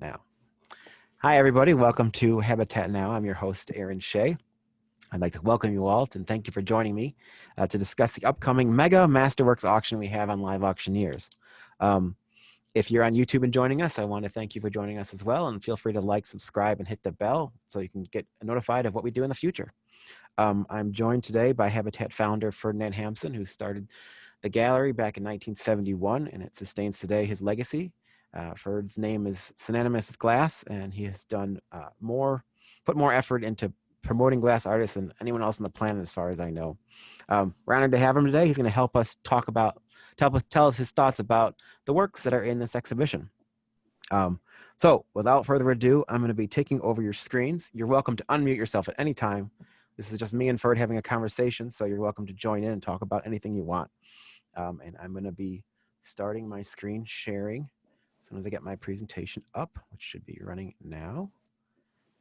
Now. Hi, everybody. Welcome to Habatat Now. I'm your host, Aaron Shea. I'd like to welcome you all and thank you for joining me to discuss the upcoming mega MasterWorks auction we have on Liveauctioneers. If you're on YouTube and joining us, I want to thank you for joining us as well, and feel free to like, subscribe, and hit the bell so you can get notified of what we do in the future. I'm joined today by Habatat founder Ferdinand Hampson, who started the gallery back in 1971, and it sustains today his legacy. Ferd's name is synonymous with glass, and he has done put more effort into promoting glass artists than anyone else on the planet, as far as I know. We're honored to have him today. He's going to help us tell us his thoughts about the works that are in this exhibition. So without further ado, I'm going to be taking over your screens. You're welcome to unmute yourself at any time. This is just me and Ferd having a conversation, so you're welcome to join in and talk about anything you want. And I'm going to be starting my screen sharing as soon as I get my presentation up, which should be running now.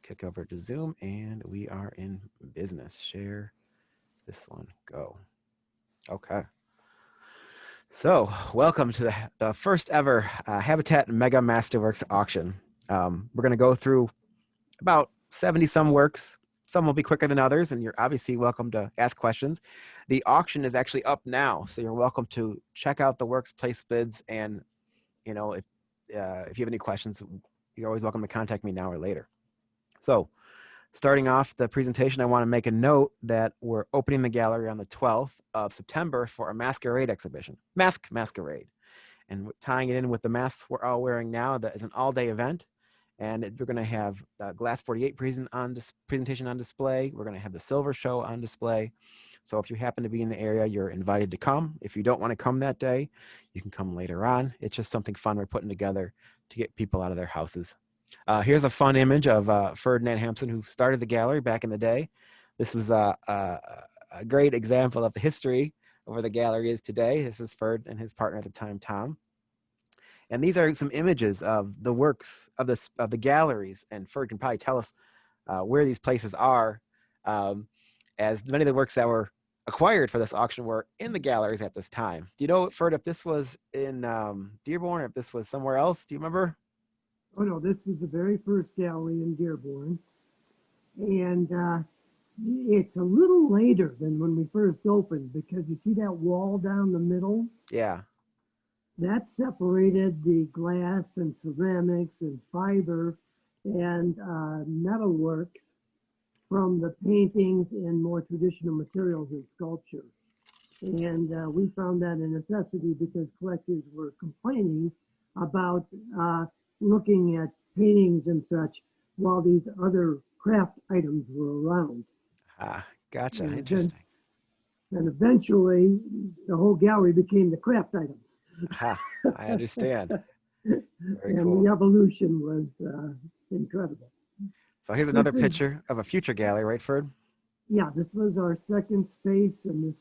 Kick over to Zoom, and we are in business. Share this one. Go. Okay. So welcome to the first ever Habatat Mega Masterworks auction. We're going to go through about 70 some works. Some will be quicker than others, and you're obviously welcome to ask questions. The auction is actually up now, so you're welcome to check out the works, place bids, and if you have any questions, you're always welcome to contact me now or later. So starting off the presentation, I want to make a note that we're opening the gallery on the 12th of September for a masquerade exhibition, masquerade. And tying it in with the masks we're all wearing now, that is an all-day event. And we're going to have Glass 48 presentation on display. We're going to have the Silver Show on display. So if you happen to be in the area, you're invited to come. If you don't want to come that day, you can come later on. It's just something fun we're putting together to get people out of their houses. Here's a fun image of Ferdinand Hampson, who started the gallery back in the day. This was a great example of the history of where the gallery is today. This is Ferd and his partner at the time, Tom. And these are some images of the works of the galleries, and Ferd can probably tell us where these places are, as many of the works that were acquired for this auction were in the galleries at this time. Do you know, Ferd, if this was in Dearborn or if this was somewhere else? Do you remember? Oh no, this was the very first gallery in Dearborn, and it's a little later than when we first opened, because you see that wall down the middle? Yeah. That separated the glass and ceramics and fiber and metalworks from the paintings and more traditional materials and sculpture. And we found that a necessity because collectors were complaining about looking at paintings and such while these other craft items were around. Gotcha. And interesting. And eventually, the whole gallery became the craft items. I understand. Very and cool. The evolution was incredible. So here's another picture of a future gallery, right, Ferd? Yeah, this was our second space, and this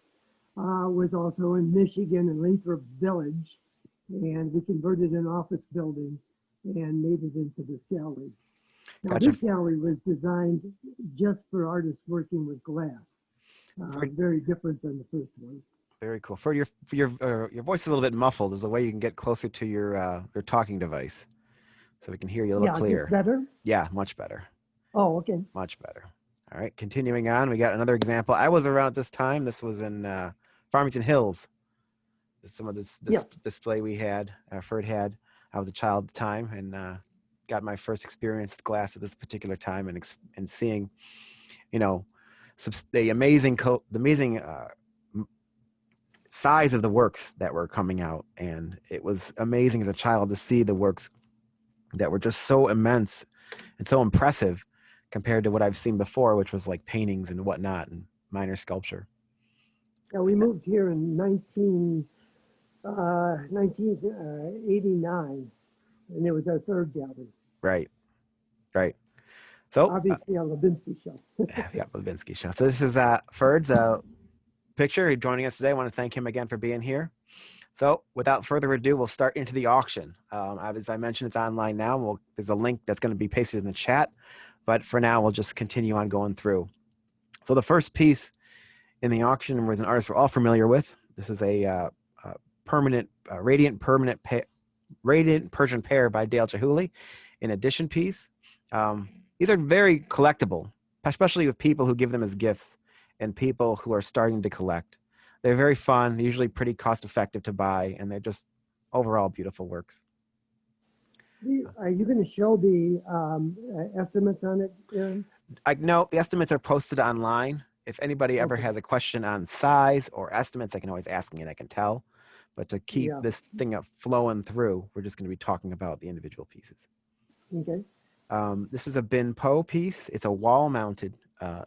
was also in Michigan in Lathrop Village, and we converted an office building and made it into this gallery. Now, Gotcha. This gallery was designed just for artists working with glass. Very different than the first one. Very cool. For your voice is a little bit muffled. Is the way you can get closer to your talking device, so we can hear you a little clearer. Is this better? Yeah, much better. Oh, okay. Much better. All right, continuing on, we got another example. I was around at this time. This was in Farmington Hills. Some of this display we had, Ferd had. I was a child at the time, and got my first experience with glass at this particular time, and seeing, the amazing size of the works that were coming out. And it was amazing as a child to see the works that were just so immense and so impressive compared to what I've seen before, which was like paintings and whatnot and minor sculpture. Yeah, we moved here in 1989, and it was our third gallery. Right. So obviously a Livinsky show. Yeah, Livinsky show. So this is Ferd's picture joining us today. I want to thank him again for being here. So without further ado, we'll start into the auction. As I mentioned, it's online now. There's a link that's going to be pasted in the chat, but for now, we'll just continue on going through. So the first piece in the auction was an artist we're all familiar with. This is a radiant Persian pear by Dale Chihuly. in addition piece. These are very collectible, especially with people who give them as gifts and people who are starting to collect. They're very fun, usually pretty cost effective to buy, and they're just overall beautiful works. Are you going to show the estimates on it, Aaron? I know the estimates are posted online. If anybody ever Okay. has a question on size or estimates, I can always ask me and I can tell. But to keep Yeah. this thing up flowing through, we're just going to be talking about the individual pieces. Okay. This is a Bin Po piece. It's a wall-mounted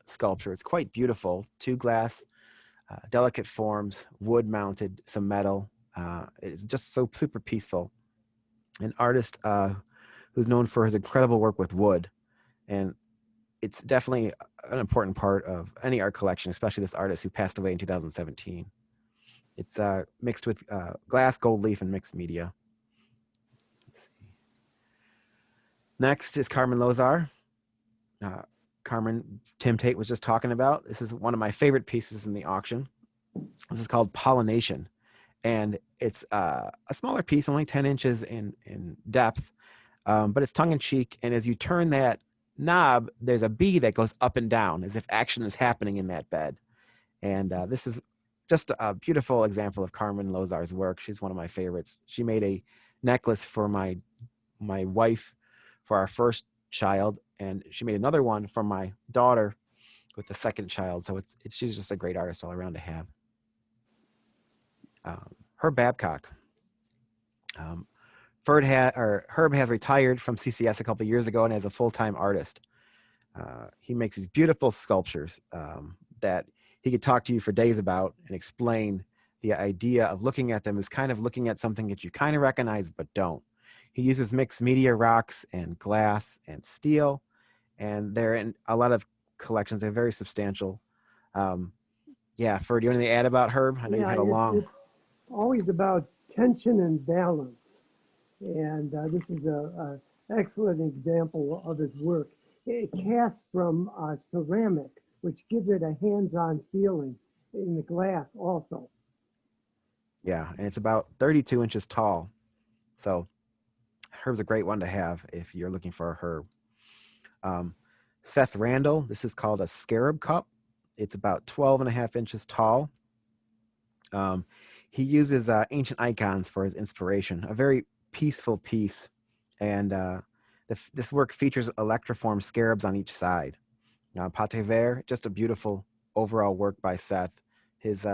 sculpture. It's quite beautiful. Two glass, delicate forms, wood-mounted, some metal. It's just so super peaceful. An artist who's known for his incredible work with wood, and it's definitely an important part of any art collection, especially this artist who passed away in 2017. It's mixed with glass, gold leaf, and mixed media. Next is Carmen Lozar. Carmen, Tim Tate was just talking about. This is one of my favorite pieces in the auction. This is called Pollination, and it's a smaller piece, only 10 inches in depth, but it's tongue in cheek. And as you turn that knob, there's a bee that goes up and down as if action is happening in that bed. And this is just a beautiful example of Carmen Lozar's work. She's one of my favorites. She made a necklace for my wife for our first child, and she made another one for my daughter with the second child. So it's she's just a great artist all around to have. Herb Babcock. Um, Herb has retired from CCS a couple of years ago and is a full-time artist. He makes these beautiful sculptures that he could talk to you for days about and explain the idea of looking at them as kind of looking at something that you kind of recognize but don't. He uses mixed media rocks and glass and steel, and they're in a lot of collections. They're very substantial. Yeah, Fer, do you want anything to add about Herb? I know you've Yeah, had a long. it's always about tension and balance. And this is a excellent example of his work. It casts from ceramic, which gives it a hands-on feeling in the glass also. Yeah, and it's about 32 inches tall. So Herb's a great one to have if you're looking for a Herb. Um, Seth Randall, this is called a scarab cup. It's about 12 and a half inches tall. Um, he uses ancient icons for his inspiration, a very peaceful piece. And this work features electroform scarabs on each side. Pate Vert, just a beautiful overall work by Seth. His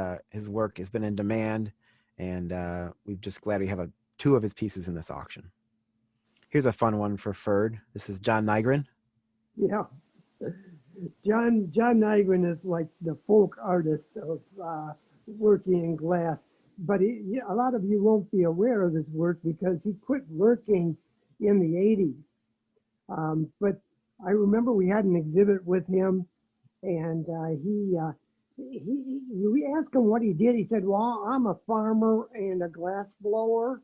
work has been in demand, and we're just glad we have two of his pieces in this auction. Here's a fun one for Ferd. This is John Nygren. Yeah, John Nygren is like the folk artist of working in glass. But a lot of you won't be aware of his work because he quit working in the 80s. But I remember we had an exhibit with him, and we asked him what he did. He said, "Well, I'm a farmer and a glass blower."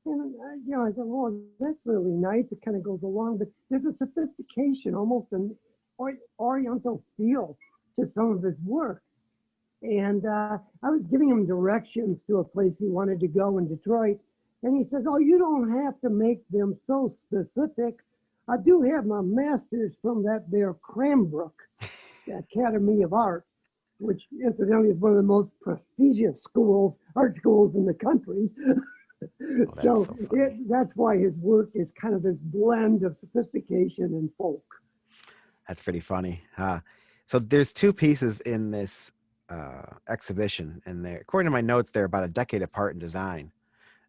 And I said, "Well, that's really nice. It kind of goes along, but there's a sophistication, almost an Oriental feel to some of his work." And I was giving him directions to a place he wanted to go in Detroit. And he says, "Oh, you don't have to make them so specific. I do have my master's from that there Cranbrook Academy of Art, which incidentally is one of the most prestigious art schools in the country." Oh, that's so funny. That's why his work is kind of this blend of sophistication and folk. That's pretty funny. So there's two pieces in this exhibition, and according to my notes, they're about a decade apart in design.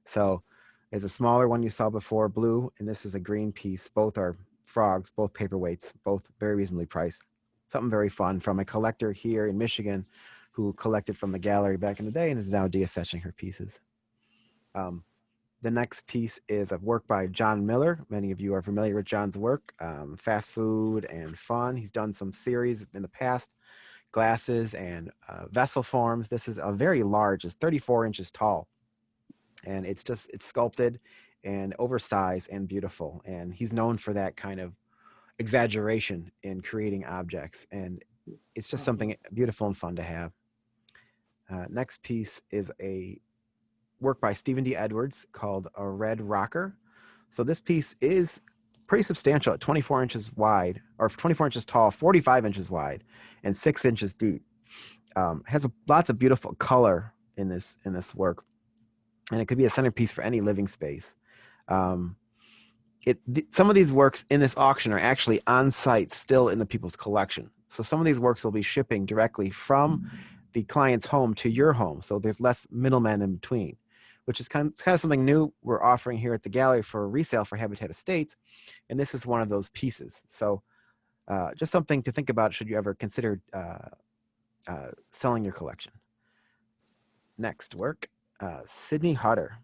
So there's a smaller one you saw before, blue, and this is a green piece. Both are frogs, both paperweights, both very reasonably priced. Something very fun from a collector here in Michigan who collected from the gallery back in the day and is now deaccessioning her pieces. The next piece is a work by John Miller. Many of you are familiar with John's work, fast food and fun. He's done some series in the past, glasses and vessel forms. This is a very large, it's 34 inches tall. And it's sculpted and oversized and beautiful. And he's known for that kind of exaggeration in creating objects. And it's just something beautiful and fun to have. Next piece is a work by Stephen D. Edwards called A Red Rocker. So this piece is pretty substantial at 24 inches wide, or 24 inches tall, 45 inches wide, and 6 inches deep. Has lots of beautiful color in this work, and it could be a centerpiece for any living space. Um, some of these works in this auction are actually on site still in the people's collection. So some of these works will be shipping directly from the client's home to your home. So there's less middlemen in between, which is kind of something new we're offering here at the gallery for resale for Habitat Estates. And this is one of those pieces. So just something to think about should you ever consider selling your collection. Next work, Sydney Hutter.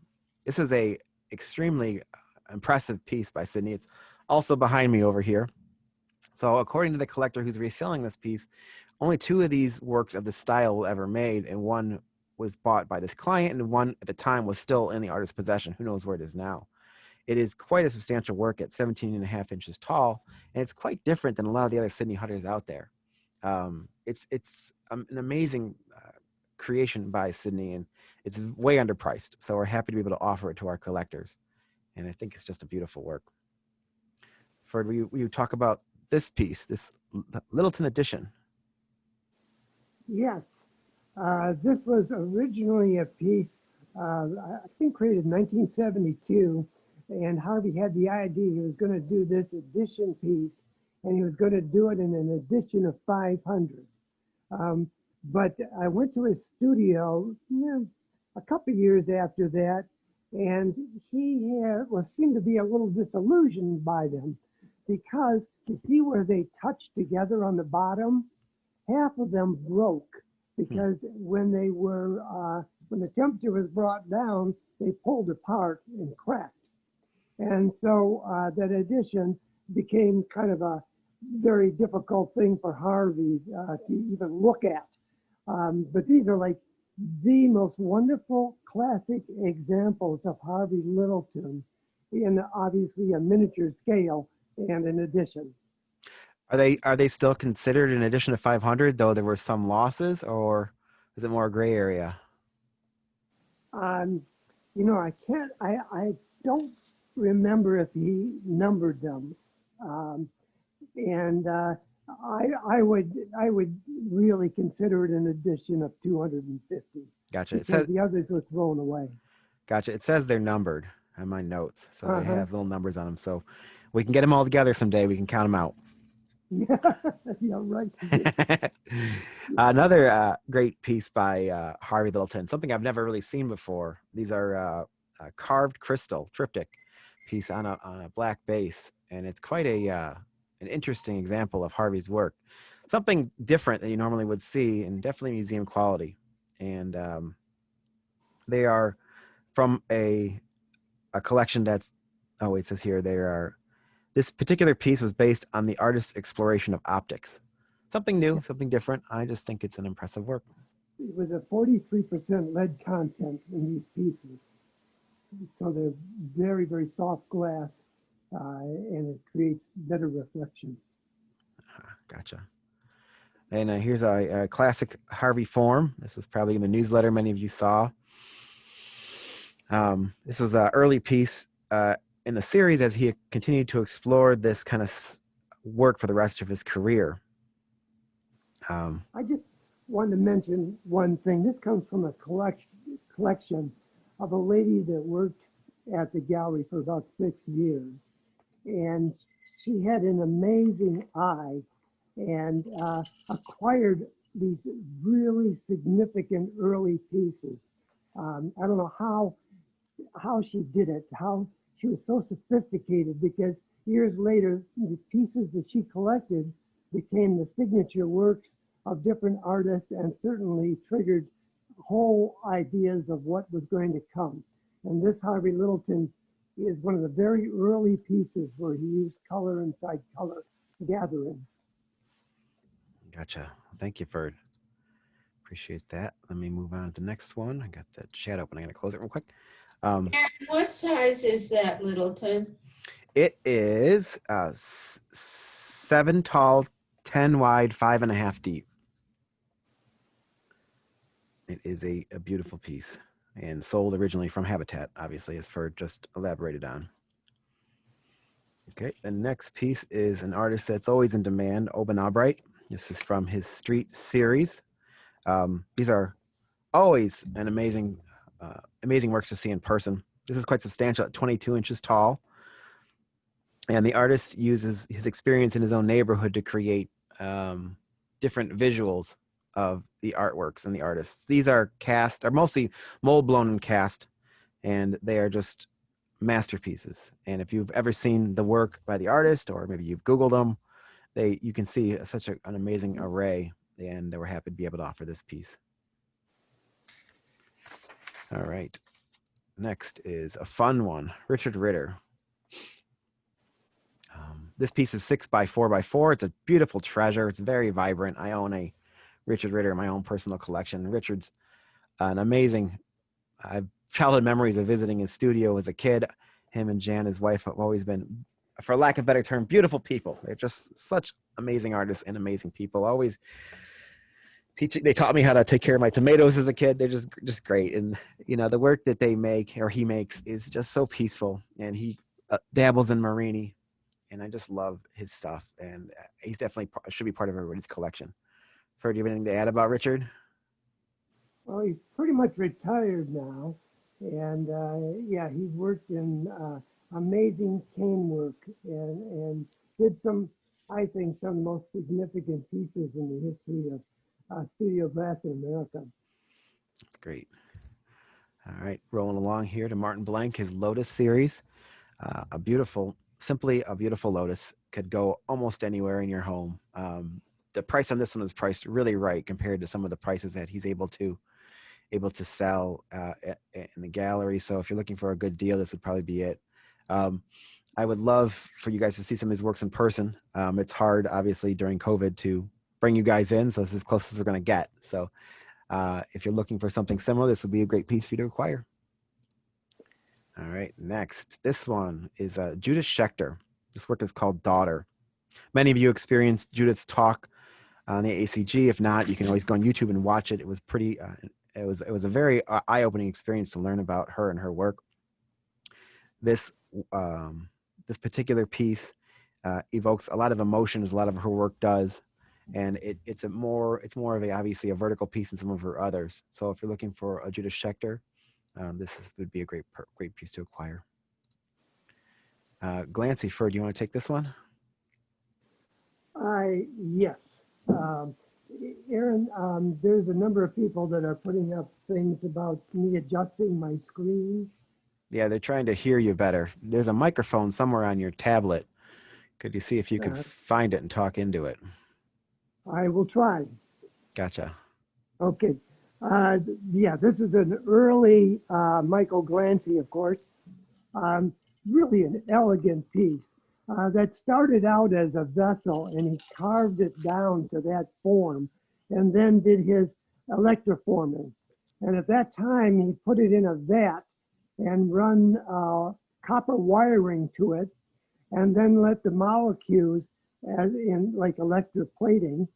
This is a extremely impressive piece by Sydney. It's also behind me over here. So according to the collector who's reselling this piece, only 2 of these works of this style were ever made, and one was bought by this client, and one at the time was still in the artist's possession. Who knows where it is now? It is quite a substantial work at 17.5 inches tall, and it's quite different than a lot of the other Sydney Hutters out there. It's an amazing creation by Sydney, and it's way underpriced. So we're happy to be able to offer it to our collectors, and I think it's just a beautiful work. Ferd, will you talk about this piece, this Littleton edition? Yes, this was originally a piece, I think created in 1972, and Harvey had the idea he was going to do this edition piece, and he was going to do it in an edition of 500. But I went to his studio a couple of years after that, and he seemed to be a little disillusioned by them because you see where they touch together on the bottom, half of them broke because when the temperature was brought down, they pulled apart and cracked. And so that edition became kind of a very difficult thing for Harvey to even look at. But these are like the most wonderful classic examples of Harvey Littleton in obviously a miniature scale and an edition. Are they still considered an edition of 500, though there were some losses, or is it more a gray area? Um, I don't remember if he numbered them. Um, and I would really consider it an edition of 250 Gotcha. It because says the others were thrown away. Gotcha. It says they're numbered on my notes, so they Uh-huh. have little numbers on them. So we can get them all together someday. We can count them out. Yeah, yeah, right. Another great piece by Harvey Littleton, something I've never really seen before. These are carved crystal triptych piece on a black base, and it's quite an interesting example of Harvey's work. Something different than you normally would see, and definitely museum quality. And they are from a collection that's, oh, it says here this particular piece was based on the artist's exploration of optics. Something new, something different. I just think it's an impressive work. It was a 43% lead content in these pieces. So they're very, very soft glass, and it creates better reflections. Gotcha. And here's a classic Harvey form. This was probably in the newsletter many of you saw. This was an early piece in the series as he continued to explore this kind of work for the rest of his career. I just wanted to mention one thing. This comes from a collection of a lady that worked at the gallery for about 6 years. And she had an amazing eye and acquired these really significant early pieces. I don't know how she did it, how she was so sophisticated, because years later, the pieces that she collected became the signature works of different artists and certainly triggered whole ideas of what was going to come. And this Harvey Littleton is one of the very early pieces where he used color inside color gathering. Gotcha. Thank you, Ferd. Appreciate that. Let me move on to the next one. I got that chat open. I'm going to close it real quick. And what size is that, Littleton? It is 7 tall, 10 wide, 5.5 deep. It is a beautiful piece and sold originally from Habatat, obviously, as Ferd just elaborated on. Okay, the next piece is an artist that's always in demand, Oban Albright. This is from his Street series. These are always an amazing works to see in person. This is quite substantial at 22 inches tall. And the artist uses his experience in his own neighborhood to create different visuals of the artworks and the artists. These are mostly mold blown and cast, and they are just masterpieces. And if you've ever seen the work by the artist, or maybe you've Googled them, you can see such an amazing array, and we're happy to be able to offer this piece. All right. Next is a fun one, Richard Ritter. This piece is 6x4x4. It's a beautiful treasure. It's very vibrant. I own a Richard Ritter in my own personal collection. Richard's an amazing, I have childhood memories of visiting his studio as a kid. Him and Jan, his wife, have always been, for lack of a better term, beautiful people. They're just such amazing artists and amazing people. Always they taught me how to take care of my tomatoes as a kid. They're just great. And, the work that they make, or he makes, is just so peaceful. And he dabbles in Marini. And I just love his stuff, and he's definitely should be part of everybody's collection. Fred, do you have anything to add about Richard? Well, he's pretty much retired now, and yeah, he's worked in amazing cane work and did some, I think, some of the most significant pieces in the history of studio glass in America. That's great. All right, rolling along here to Martin Blank, his Lotus series. Simply a beautiful Lotus, could go almost anywhere in your home. The price on this one is priced really right compared to some of the prices that he's able to sell in the gallery. So if you're looking for a good deal, this would probably be it. I would love for you guys to see some of his works in person. It's hard, obviously, during COVID to bring you guys in, so this is as close as we're going to get. So if you're looking for something similar, this would be a great piece for you to acquire. All right, next. This one is Judith Schechter. This work is called Daughter. Many of you experienced Judith's talk on the ACG. If not, you can always go on YouTube and watch it. It was pretty. It was a very eye-opening experience to learn about her and her work. This particular piece evokes a lot of emotions. A lot of her work does, and it's more of obviously a vertical piece than some of her others. So if you're looking for a Judith Schechter, would be a great piece to acquire. Glancy, Ferd, do you want to take this one? Yes. Aaron, there's a number of people that are putting up things about me adjusting my screen. Yeah, they're trying to hear you better. There's a microphone somewhere on your tablet. Could you see if you could find it and talk into it? I will try. Gotcha. Okay. Yeah, this is an early Michael Glancy, of course. Really an elegant piece that started out as a vessel, and he carved it down to that form and then did his electroforming. And at that time, he put it in a vat and run copper wiring to it, and then let the molecules, as in like electroplating,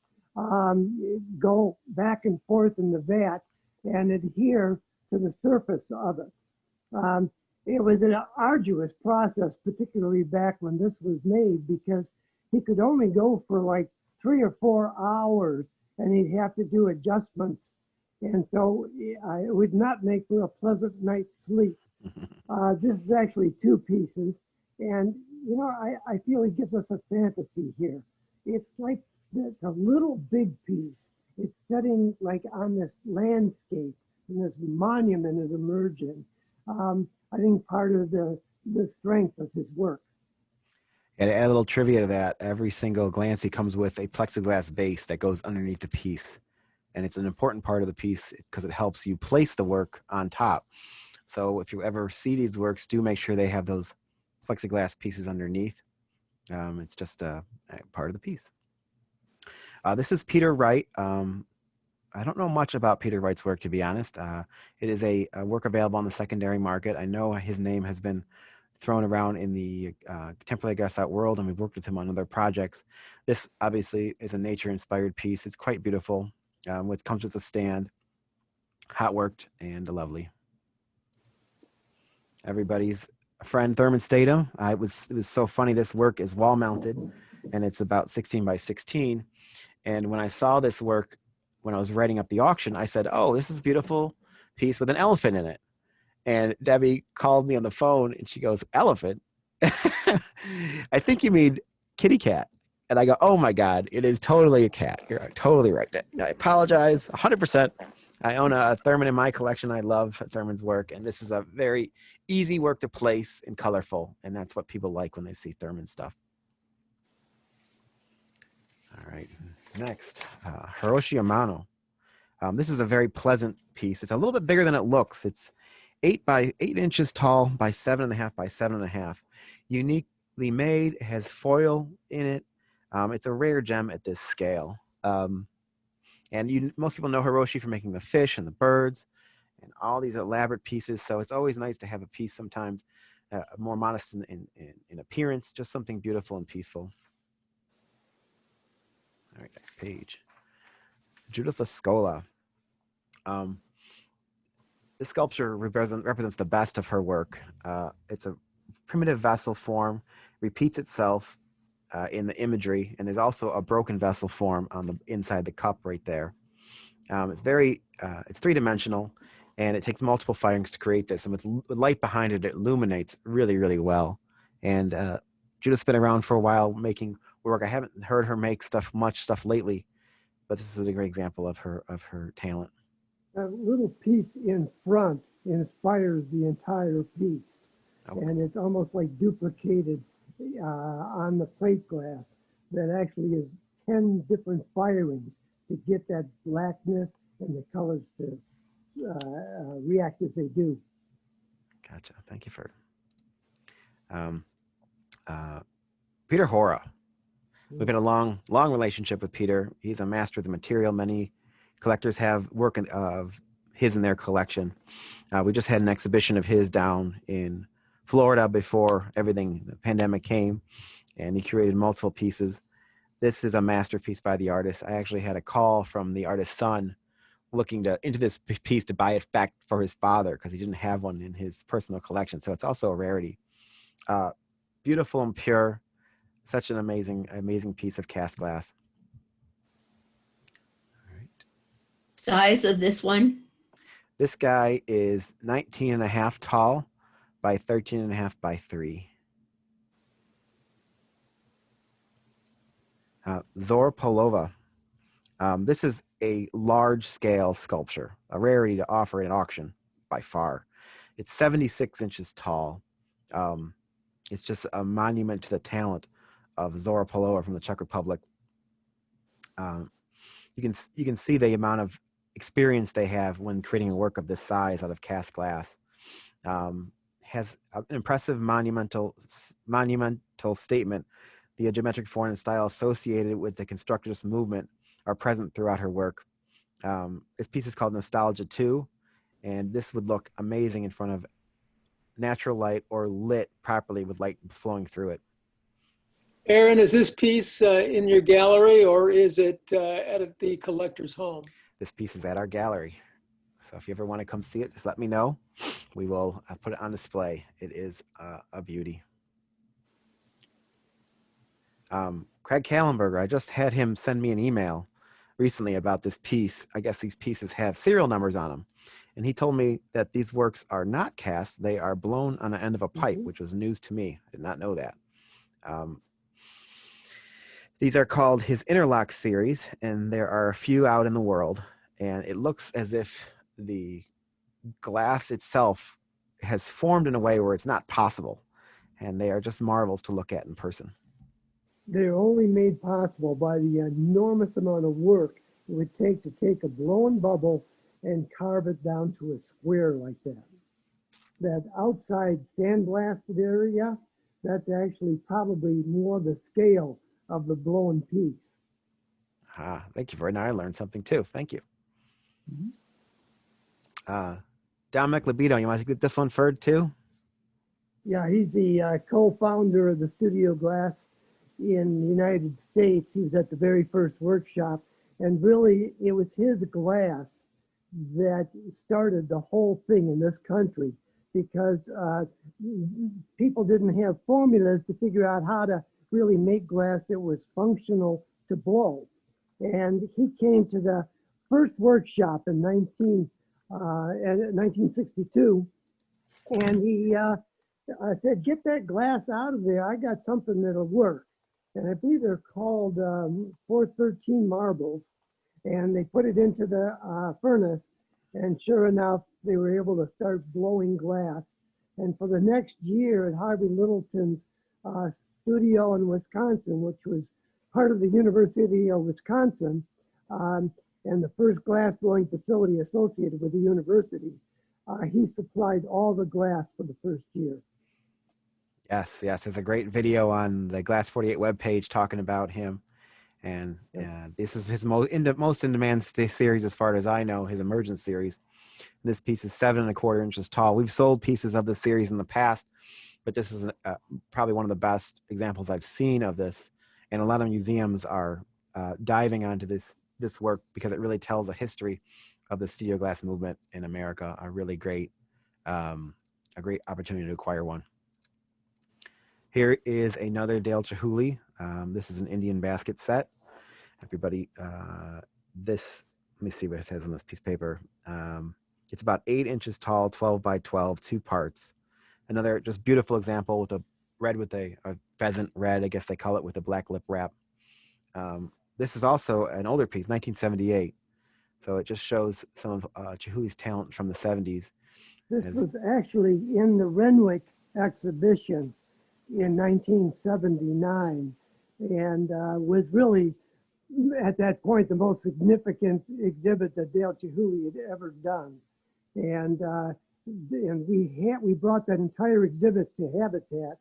go back and forth in the vat and adhere to the surface of it. It was an arduous process, particularly back when this was made, because he could only go for like 3 or 4 hours and he'd have to do adjustments. And so it would not make for a pleasant night's sleep. This is actually 2 pieces. And, I feel he gives us a fantasy here. It's like this, a little big piece. It's setting like on this landscape, and this monument is emerging. I think part of the strength of his work. And to add a little trivia to that, every single Glancy comes with a plexiglass base that goes underneath the piece. And it's an important part of the piece because it helps you place the work on top. So if you ever see these works, do make sure they have those plexiglass pieces underneath. It's just a part of the piece. This is Peter Wright. I don't know much about Peter Wright's work, to be honest. It is a work available on the secondary market. I know his name has been thrown around in the contemporary glass art world, and we've worked with him on other projects. This obviously is a nature-inspired piece. It's quite beautiful. It comes with a stand, hot worked, and lovely. Everybody's a friend, Thurman Statham. It was so funny. This work is wall mounted, and it's about 16 by 16. And when I saw this work, when I was writing up the auction, I said, "Oh, this is a beautiful piece with an elephant in it." And Debbie called me on the phone, and she goes, "Elephant? I think you mean kitty cat." And I go, "Oh my God, it is totally a cat. You're totally right. I apologize 100%. I own a Thurman in my collection. I love Thurman's work. And this is a very easy work to place and colorful. And that's what people like when they see Thurman stuff." All right. Next, Hiroshi Amano. This is a very pleasant piece. It's a little bit bigger than it looks. It's 8 by 8 inches tall by 7.5 by 7.5. Uniquely made, has foil in it. It's a rare gem at this scale. And most people know Hiroshi for making the fish and the birds and all these elaborate pieces. So it's always nice to have a piece sometimes more modest in appearance, just something beautiful and peaceful. All right, next page. Judith Lascola. This sculpture represents the best of her work. It's a primitive vessel form, repeats itself in the imagery, and there's also a broken vessel form on the inside the cup right there. It's three-dimensional, and it takes multiple firings to create this. And with light behind it, it illuminates really, really well. And Judith's been around for a while making work. I haven't heard her make much stuff lately, but this is a great example of her talent. A little piece in front inspires the entire piece. Okay. And it's almost like duplicated on the plate glass that actually is 10 different firings to get that blackness and the colors to react as they do. Gotcha. Thank you for Peter Hora. We've had a long relationship with Peter. He's a master of the material. Many collectors have work of his in their collection. We just had an exhibition of his down in Florida before the pandemic came, and he curated multiple pieces. This is a masterpiece by the artist. I actually had a call from the artist's son looking into this piece to buy it back for his father because he didn't have one in his personal collection. So it's also a rarity. Beautiful and pure. Such an amazing piece of cast glass. All right. Size of this one? This guy is 19.5 tall by 13.5 by 3. Zora Polova. This is a large-scale sculpture, a rarity to offer at an auction by far. It's 76 inches tall. It's just a monument to the talent of Zora Polova from the Czech Republic. You can see the amount of experience they have when creating a work of this size out of cast glass. Has an impressive monumental statement. The geometric form and style associated with the constructivist movement are present throughout her work. This piece is called Nostalgia 2, and this would look amazing in front of natural light or lit properly with light flowing through it. Aaron, is this piece in your gallery or is it at the collector's home? This piece is at our gallery. So if you ever want to come see it, just let me know. We will put it on display. It is a beauty. Craig Kallenberger, I just had him send me an email recently about this piece. I guess these pieces have serial numbers on them. And he told me that these works are not cast. They are blown on the end of a pipe, which was news to me. I did not know that. These are called his Interlock series, and there are a few out in the world. And it looks as if the glass itself has formed in a way where it's not possible. And they are just marvels to look at in person. They're only made possible by the enormous amount of work it would take to take a blown bubble and carve it down to a square like that. That outside sandblasted area, that's actually probably more the scale of the blown piece. Thank you for it. Now I learned something too. Thank you. Dominic Libido, you want to get this one first too? Yeah, he's the co-founder of the Studio Glass in the United States. He was at the very first workshop, and really it was his glass that started the whole thing in this country because people didn't have formulas to figure out how to really make glass that was functional to blow. And he came to the first workshop in 1962, and he said, "Get that glass out of there. I got something that'll work." And I believe they're called 413 marbles. And they put it into the furnace, and sure enough, they were able to start blowing glass. And for the next year at Harvey Littleton's studio in Wisconsin, which was part of the University of Wisconsin, and the first glass blowing facility associated with the university, he supplied all the glass for the first year. Yes, yes. There's a great video on the Glass 48 webpage talking about him. And this is his most in demand series, as far as I know, his Emergence series. This piece is 7¼ inches tall. We've sold pieces of this series in the past, but this is probably one of the best examples I've seen of this. And a lot of museums are diving onto this work because it really tells a history of the studio glass movement in America. A great opportunity to acquire one. Here is another Dale Chihuly. This is an Indian basket set. Everybody, let me see what it says on this piece of paper. It's about 8 inches tall, 12 by 12, 2 parts. Another just beautiful example with a red with a pheasant red, I guess they call it, with a black lip wrap. This is also an older piece, 1978. So it just shows some of Chihuly's talent from the 70s. This was actually in the Renwick exhibition in 1979, and was really, at that point, the most significant exhibit that Dale Chihuly had ever done. And we brought that entire exhibit to Habatat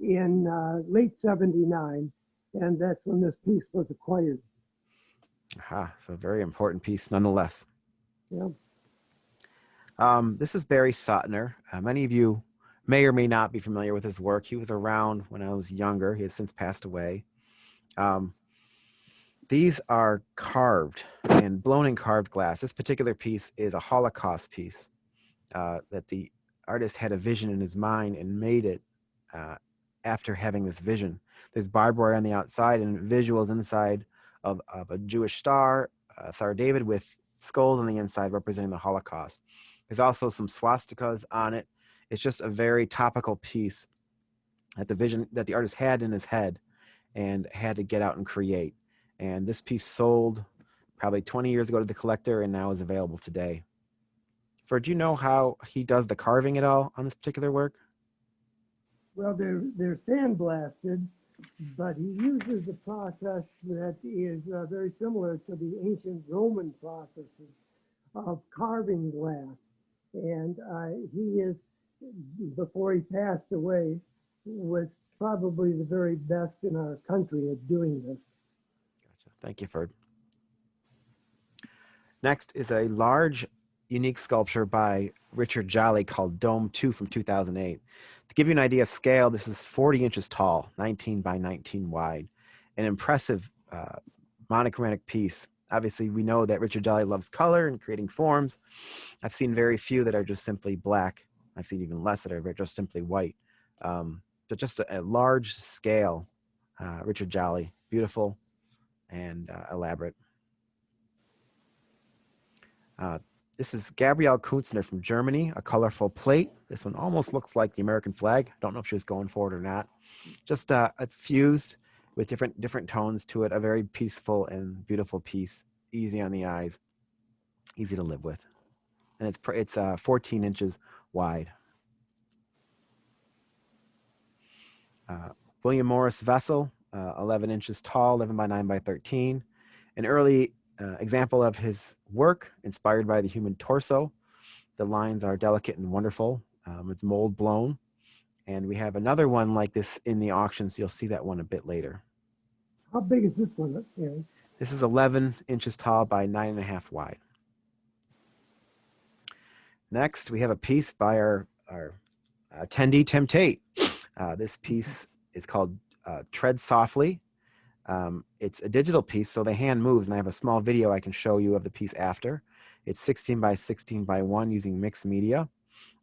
in late '79, and that's when this piece was acquired. Aha, so a very important piece nonetheless. Yeah. This is Barry Sotner. Many of you may or may not be familiar with his work. He was around when I was younger. He has since passed away. These are carved and blown in carved glass. This particular piece is a Holocaust piece that the artist had a vision in his mind and made it after having this vision. There's barbed wire on the outside and visuals inside of a Jewish star, Star David, with skulls on the inside representing the Holocaust. There's also some swastikas on it. It's just a very topical piece that the artist had in his head and had to get out and create. And this piece sold probably 20 years ago to the collector and now is available today. Do you know how he does the carving at all on this particular work? Well, they're sandblasted, but he uses a process that is very similar to the ancient Roman processes of carving glass. And he is, before he passed away, was probably the very best in our country at doing this. Gotcha. Thank you, Ferd. Next is a large, unique sculpture by Richard Jolly called Dome 2 from 2008. To give you an idea of scale, this is 40 inches tall, 19 by 19 wide. An impressive monochromatic piece. Obviously, we know that Richard Jolly loves color and creating forms. I've seen very few that are just simply black. I've seen even less that are just simply white. But just a large scale, Richard Jolly, beautiful and elaborate. This is Gabrielle Kunzner from Germany, a colorful plate. This one almost looks like the American flag. I don't know if she was going for it or not. Just it's fused with different tones to it. A very peaceful and beautiful piece, easy on the eyes, easy to live with, and it's 14 inches wide. William Morris vessel, 11 inches tall, 11 by 9 by 13. An early example of his work, inspired by the human torso. The lines are delicate and wonderful. It's mold blown. And we have another one like this in the auction, so you'll see that one a bit later. How big is this one, Aaron? This is 11 inches tall by 9.5 wide. Next, we have a piece by our attendee, Tim Tate. This piece is called Tread Softly. It's a digital piece, so the hand moves, and I have a small video I can show you of the piece after. It's 16 by 16 by 1 using mixed media.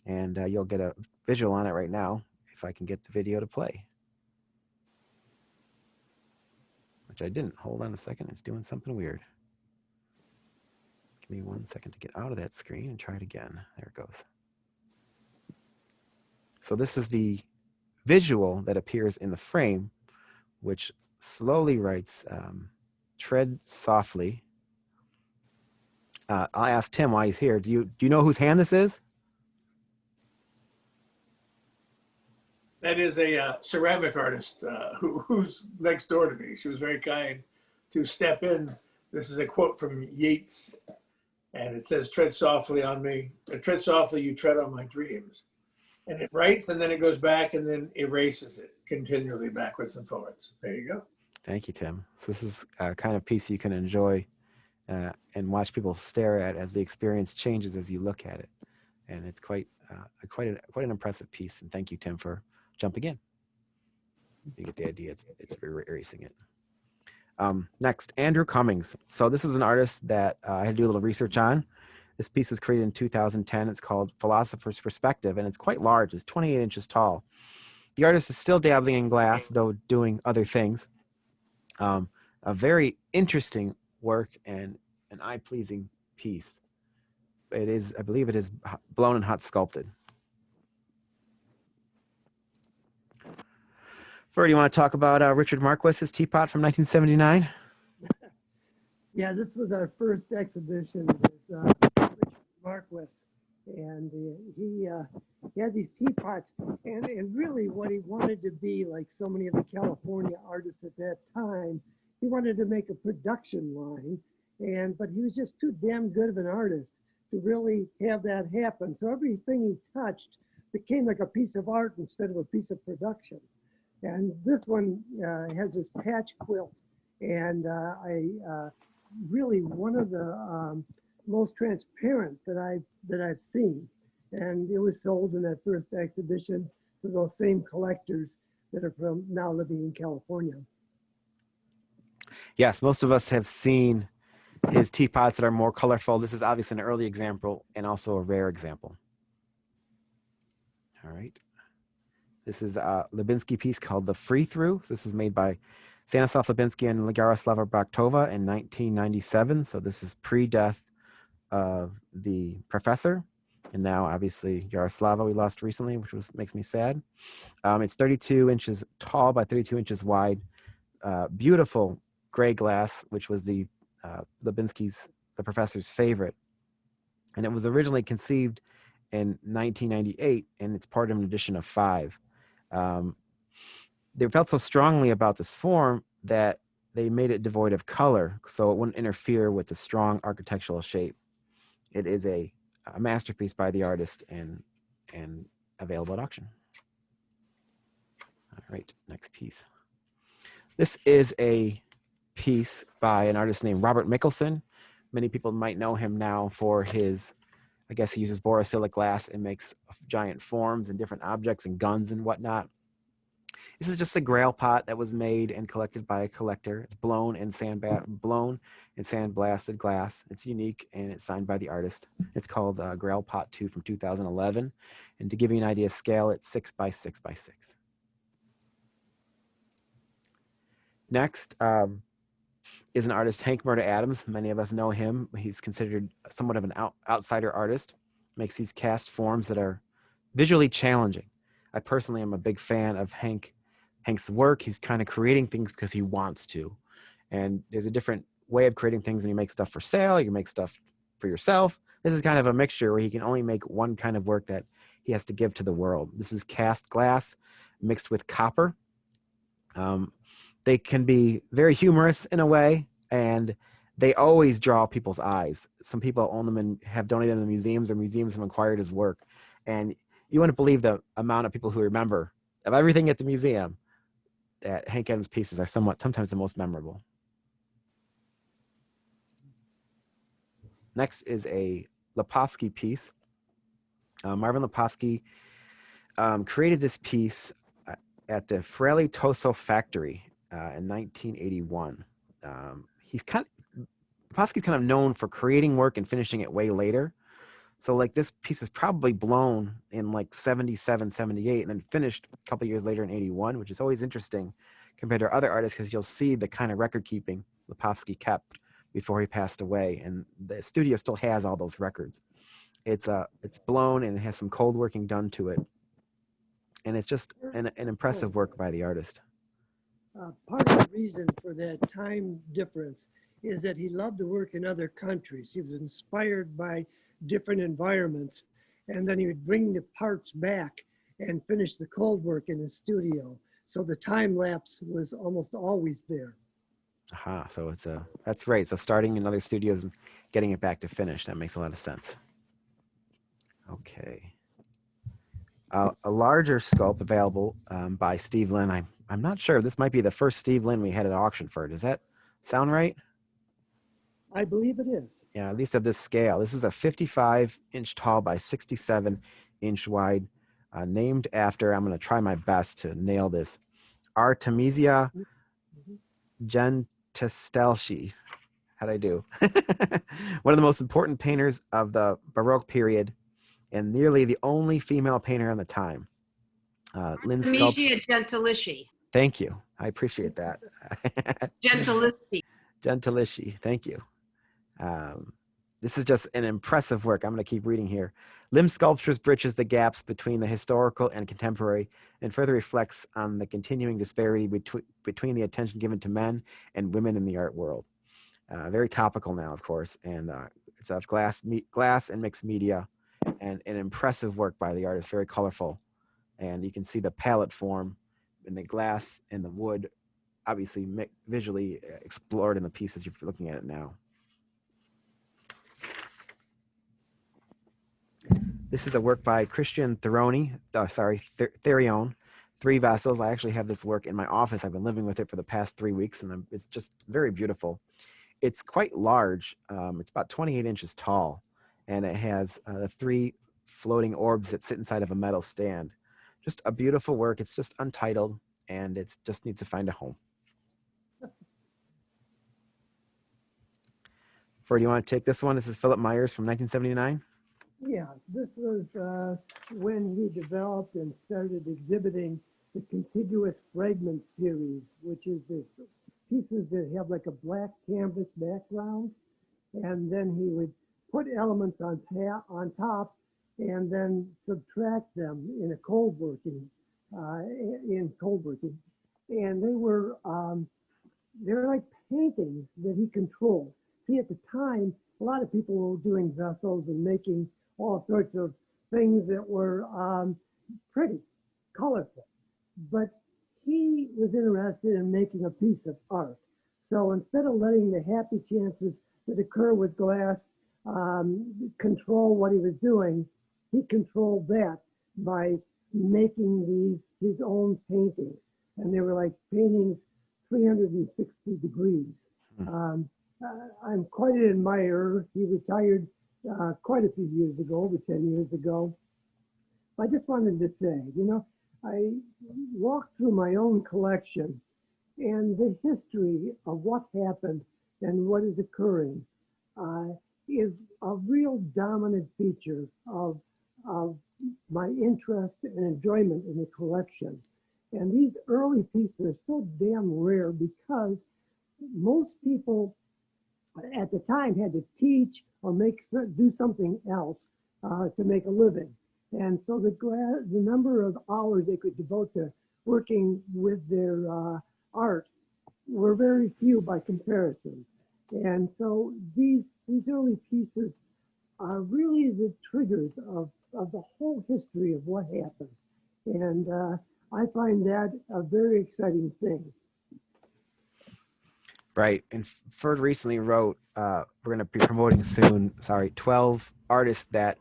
and you'll get a visual on it right now if I can get the video to play. Which I didn't. Hold on a second. It's doing something weird. Give me 1 second to get out of that screen and try it again. There it goes. So this is the visual that appears in the frame, which slowly writes, tread softly. I'll ask Tim why he's here. Do you know whose hand this is? That is a ceramic artist who's next door to me. She was very kind to step in. This is a quote from Yeats, and it says, "Tread softly on me. Tread softly, you tread on my dreams." And it writes, and then it goes back, and then erases it continually backwards and forwards. There you go. Thank you, Tim. So this is a kind of piece you can enjoy and watch people stare at as the experience changes as you look at it. And it's quite an impressive piece. And thank you, Tim, for jumping in. You get the idea. It's erasing it. Next, Andrew Cummings. So this is an artist that I had to do a little research on. This piece was created in 2010. It's called Philosopher's Perspective, and it's quite large. It's 28 inches tall. The artist is still dabbling in glass, though doing other things. A very interesting work and an eye-pleasing piece. It is, I believe it is blown and hot sculpted. Ferd, you want to talk about Richard Marquis's teapot from 1979? Yeah, this was our first exhibition with Richard Marquis, and he had these teapots, and really what he wanted to be, like so many of the California artists at that time, he wanted to make a production line, but he was just too damn good of an artist to really have that happen. So everything he touched became like a piece of art instead of a piece of production. And this one has this patch quilt, and really one of the most transparent that I've seen. And it was sold in that first exhibition to those same collectors that are from now living in California. Yes, most of us have seen his teapots that are more colorful. This is obviously an early example and also a rare example. All right. This is a Lubinsky piece called The Free Through. This was made by Stanislav Lubinsky and Yaroslava Baktova in 1997. So this is pre-death of the professor. And now, obviously, Yaroslava we lost recently, which makes me sad. It's 32 inches tall by 32 inches wide. Beautiful gray glass, which was the professor's favorite. And it was originally conceived in 1998, and it's part of an edition of 5. They felt so strongly about this form that they made it devoid of color, so it wouldn't interfere with the strong architectural shape. It is a masterpiece by the artist and available at auction. All right, next piece. This is a piece by an artist named Robert Mickelson. Many people might know him now for his, I guess he uses borosilicate glass and makes giant forms and different objects and guns and whatnot. This is just a grail pot that was made and collected by a collector. It's blown and sandblasted glass. It's unique and it's signed by the artist. It's called Grail Pot 2 from 2011. And to give you an idea of scale, it's 6 by 6 by 6. Next is an artist, Hank Murder Adams. Many of us know him. He's considered somewhat of an outsider artist. Makes these cast forms that are visually challenging. I personally am a big fan of Hank's work. He's kind of creating things because he wants to. And there's a different way of creating things when you make stuff for sale, you make stuff for yourself. This is kind of a mixture where he can only make one kind of work that he has to give to the world. This is cast glass mixed with copper. They can be very humorous in a way, and they always draw people's eyes. Some people own them and have donated them to museums, or museums have acquired his work. And you wouldn't believe the amount of people who remember of everything at the museum that Hank Adams pieces are sometimes the most memorable. Next is a Lipovsky piece. Marvin Lipovsky created this piece at the Fraley Toso factory in 1981. Lipovsky's kind of known for creating work and finishing it way later. So like this piece is probably blown in like 77, 78, and then finished a couple years later in 81, which is always interesting compared to other artists because you'll see the kind of record keeping Lipovsky kept before he passed away. And the studio still has all those records. It's blown and it has some cold working done to it. And it's just an impressive work by the artist. Part of the reason for that time difference is that he loved to work in other countries. He was inspired by different environments, and then he would bring the parts back and finish the cold work in his studio. So the time lapse was almost always there. Aha, so that's right. So starting in other studios and getting it back to finish, that makes a lot of sense. Okay. A larger sculpt available by Steve Lynn. I'm not sure. This might be the first Steve Lynn we had at auction for. Does that sound right? I believe it is. Yeah, at least of this scale. This is a 55-inch tall by 67-inch wide, named after, I'm going to try my best to nail this, Artemisia Gentileschi. How'd I do? One of the most important painters of the Baroque period and nearly the only female painter on the time. Lynn sculpts. Gentileschi. Thank you. I appreciate that. Gentileschi. Gentileschi. Thank you. This is just an impressive work. I'm going to keep reading here. Limb sculptures bridges the gaps between the historical and contemporary and further reflects on the continuing disparity between the attention given to men and women in the art world. Very topical now, of course, and it's of glass and mixed media, and an impressive work by the artist, very colorful. And you can see the palette form in the glass and the wood, obviously visually explored in the pieces you're looking at it now. This is a work by Christian Therione, Therione, 3 vessels. I actually have this work in my office. I've been living with it for the past 3 weeks, and it's just very beautiful. It's quite large. It's about 28 inches tall, and it has the 3 floating orbs that sit inside of a metal stand. Just a beautiful work. It's just untitled, and it just needs to find a home. Do you want to take this one? This is Philip Myers from 1979. Yeah, this was when he developed and started exhibiting the contiguous fragment series, which is this pieces that have like a black canvas background, and then he would put elements on top and then subtract them in a cold working, and they're like paintings that he controlled. See, at the time, a lot of people were doing vessels and making all sorts of things that were pretty, colorful. But he was interested in making a piece of art. So instead of letting the happy chances that occur with glass control what he was doing, he controlled that by making his own paintings. And they were like paintings 360 degrees. I'm quite an admirer. He retired quite a few years ago, over 10 years ago. I just wanted to say, I walked through my own collection, and the history of what happened and what is occurring is a real dominant feature of my interest and enjoyment in the collection. And these early pieces are so damn rare because most people at the time had to teach or do something else to make a living. And so the number of hours they could devote to working with their art were very few by comparison. And so these early pieces are really the triggers of the whole history of what happened. And I find that a very exciting thing. Right. And Ferd recently wrote, we're going to be promoting soon, 12 artists that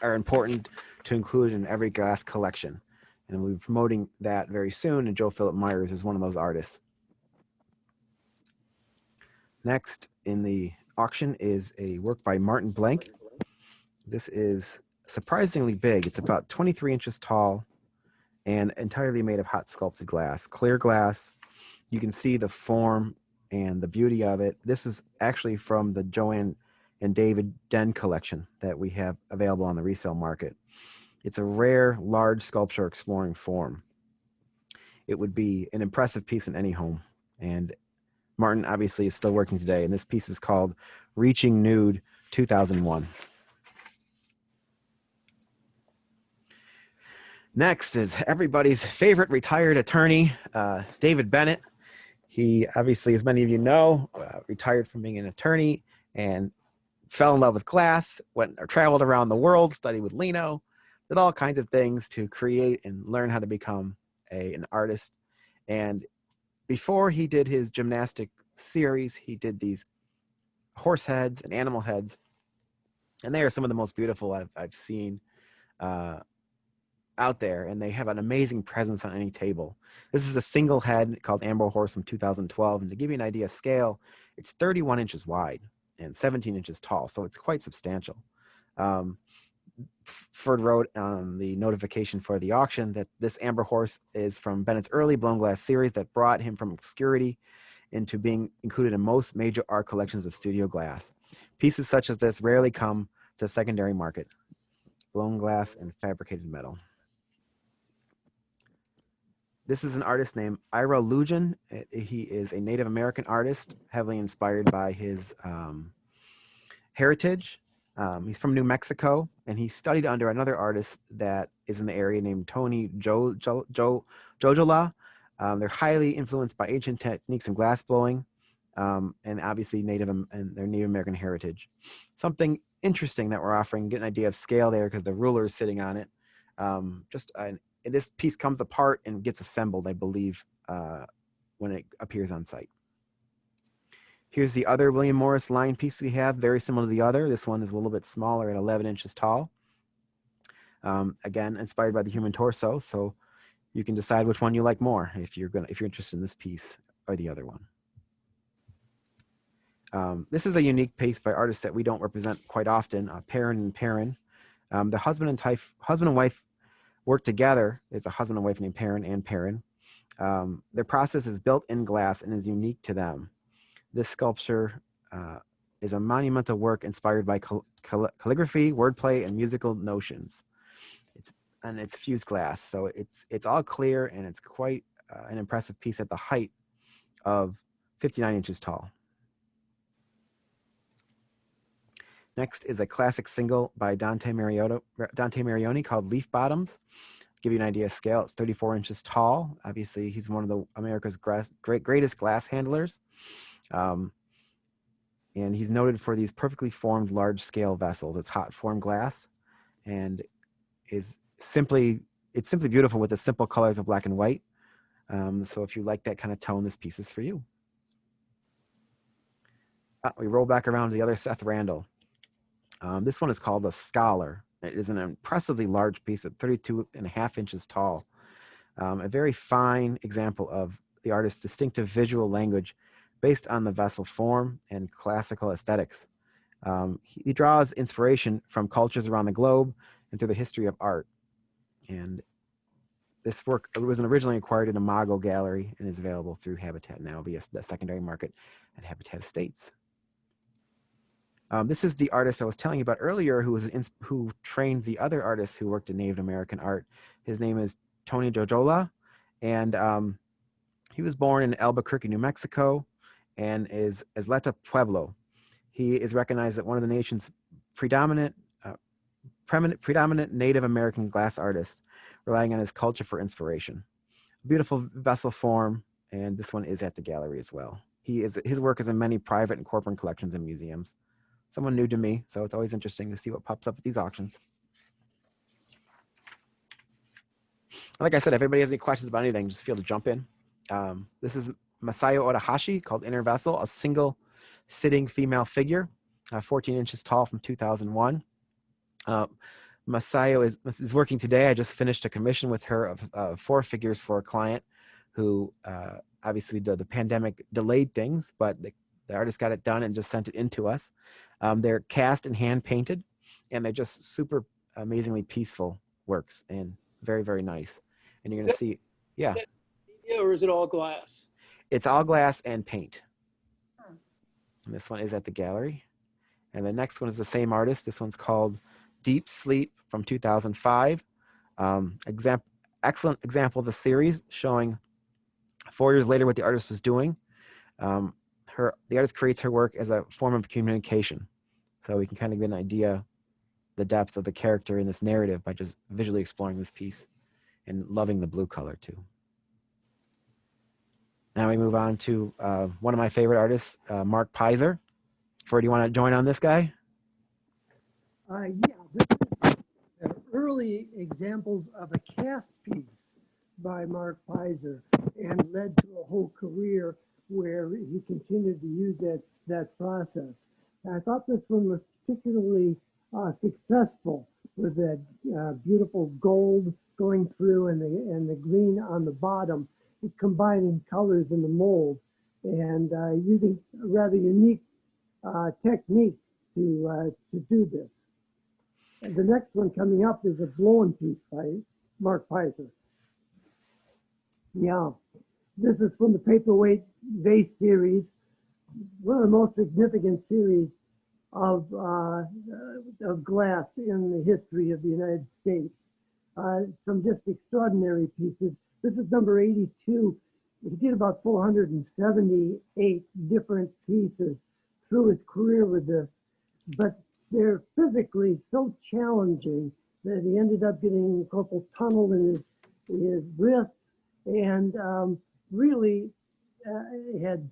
are important to include in every glass collection. And we'll be promoting that very soon. And Joe Philip Myers is one of those artists. Next in the auction is a work by Martin Blank. This is surprisingly big. It's about 23 inches tall and entirely made of hot sculpted glass, clear glass. You can see the form and the beauty of it. This is actually from the Joanne and David Den collection that we have available on the resale market. It's a rare, large sculpture exploring form. It would be an impressive piece in any home. And Martin obviously is still working today, and this piece was called Reaching Nude 2001. Next is everybody's favorite retired attorney, David Bennett. He obviously, as many of you know, retired from being an attorney and fell in love with glass, went or traveled around the world, studied with Lino, did all kinds of things to create and learn how to become an artist. And before he did his gymnastic series, he did these horse heads and animal heads. And they are some of the most beautiful I've seen out there, and they have an amazing presence on any table. This is a single head called Amber Horse from 2012, and to give you an idea of scale, it's 31 inches wide and 17 inches tall, so it's quite substantial. Ford wrote on the notification for the auction that this Amber Horse is from Bennett's early blown glass series that brought him from obscurity into being included in most major art collections of studio glass. Pieces such as this rarely come to secondary market. Blown glass and fabricated metal. This is an artist named Ira Lujan. He is a Native American artist, heavily inspired by his heritage. He's from New Mexico, and he studied under another artist that is in the area named Tony Jojola. They're highly influenced by ancient techniques in glass blowing, and obviously their Native American heritage. Something interesting that we're offering, get an idea of scale there because the ruler is sitting on it. This piece comes apart and gets assembled, I believe, when it appears on site. Here's the other William Morris line piece we have, very similar to the other. This one is a little bit smaller at 11 inches tall. Again, inspired by the human torso, so you can decide which one you like more if you're interested in this piece or the other one. This is a unique piece by artists that we don't represent quite often, Perrin and Perrin. The husband and wife work together. It's a husband and wife named Perrin and Perrin. Their process is built in glass and is unique to them. This sculpture is a monumental work inspired by calligraphy, wordplay, and musical notions. It's fused glass, so it's all clear, and it's quite an impressive piece at the height of 59 inches tall. Next is a classic single by Dante Marioni called Leaf Bottoms. Give you an idea of scale, it's 34 inches tall. Obviously, he's one of America's greatest glass handlers. And he's noted for these perfectly formed large-scale vessels. It's hot formed glass, and it's simply beautiful with the simple colors of black and white. So if you like that kind of tone, this piece is for you. We roll back around to the other Seth Randall. This one is called The Scholar. It is an impressively large piece at 32.5 inches tall. A very fine example of the artist's distinctive visual language based on the vessel form and classical aesthetics. He draws inspiration from cultures around the globe and through the history of art. And this work was originally acquired in Imago Gallery and is available through Habatat now via the secondary market at Habitat Estates. This is the artist I was telling you about earlier who trained the other artists who worked in Native American art. His name is Tony Jojola, and he was born in Albuquerque, New Mexico, and is Isleta Pueblo. He is recognized as one of the nation's predominant Native American glass artists, relying on his culture for inspiration. Beautiful vessel form, and this one is at the gallery as well. His work is in many private and corporate collections and museums. Someone new to me, so it's always interesting to see what pops up at these auctions. Like I said, if anybody has any questions about anything, just feel to jump in. This is Masayo Odahashi called Inner Vessel, a single sitting female figure, 14 inches tall from 2001. Masayo is working today. I just finished a commission with her of 4 figures for a client who obviously the pandemic delayed things, but the artist got it done and just sent it in to us. They're cast and hand painted, and they're just super amazingly peaceful works and very, very nice. And you're going to see, yeah. Or is it all glass? It's all glass and paint. And this one is at the gallery. And the next one is the same artist. This one's called Deep Sleep from 2005. Excellent example of the series, showing 4 years later what the artist was doing. The artist creates her work as a form of communication. So we can kind of get an idea the depth of the character in this narrative by just visually exploring this piece and loving the blue color too. Now we move on to one of my favorite artists, Mark Peiser. Fred, do you want to join on this guy? Yeah, this is early examples of a cast piece by Mark Peiser, and led to a whole career where he continued to use that process. And I thought this one was particularly successful with that beautiful gold going through and the green on the bottom, combining colors in the mold and using a rather unique technique to do this. And the next one coming up is a blown piece by Mark Peiser. Yeah, this is from the paperweight vase series, one of the most significant series of glass in the history of the United States. Some just extraordinary pieces. This is number 82. He did about 478 different pieces through his career with this, but they're physically so challenging that he ended up getting carpal tunnel in his wrists, and really had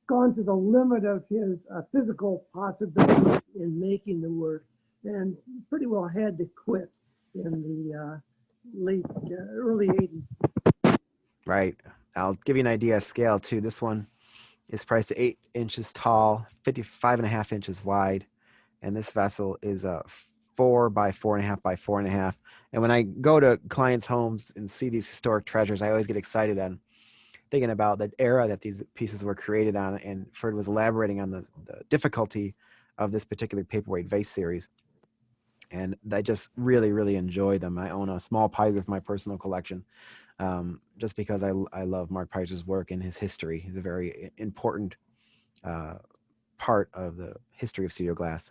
gone to the limit of his physical possibilities in making the work, and pretty well had to quit in the early 80s. Right. I'll give you an idea of scale too. This one is priced at 8 inches tall, 55.5 inches wide. And this vessel is a 4 by 4.5 by 4.5. And when I go to clients' homes and see these historic treasures, I always get excited and thinking about the era that these pieces were created on. And Ferd was elaborating on the difficulty of this particular paperweight vase series. And I just really, really enjoy them. I own a small Peiser for my personal collection, just because I love Mark Peiser's work and his history. He's a very important part of the history of studio glass.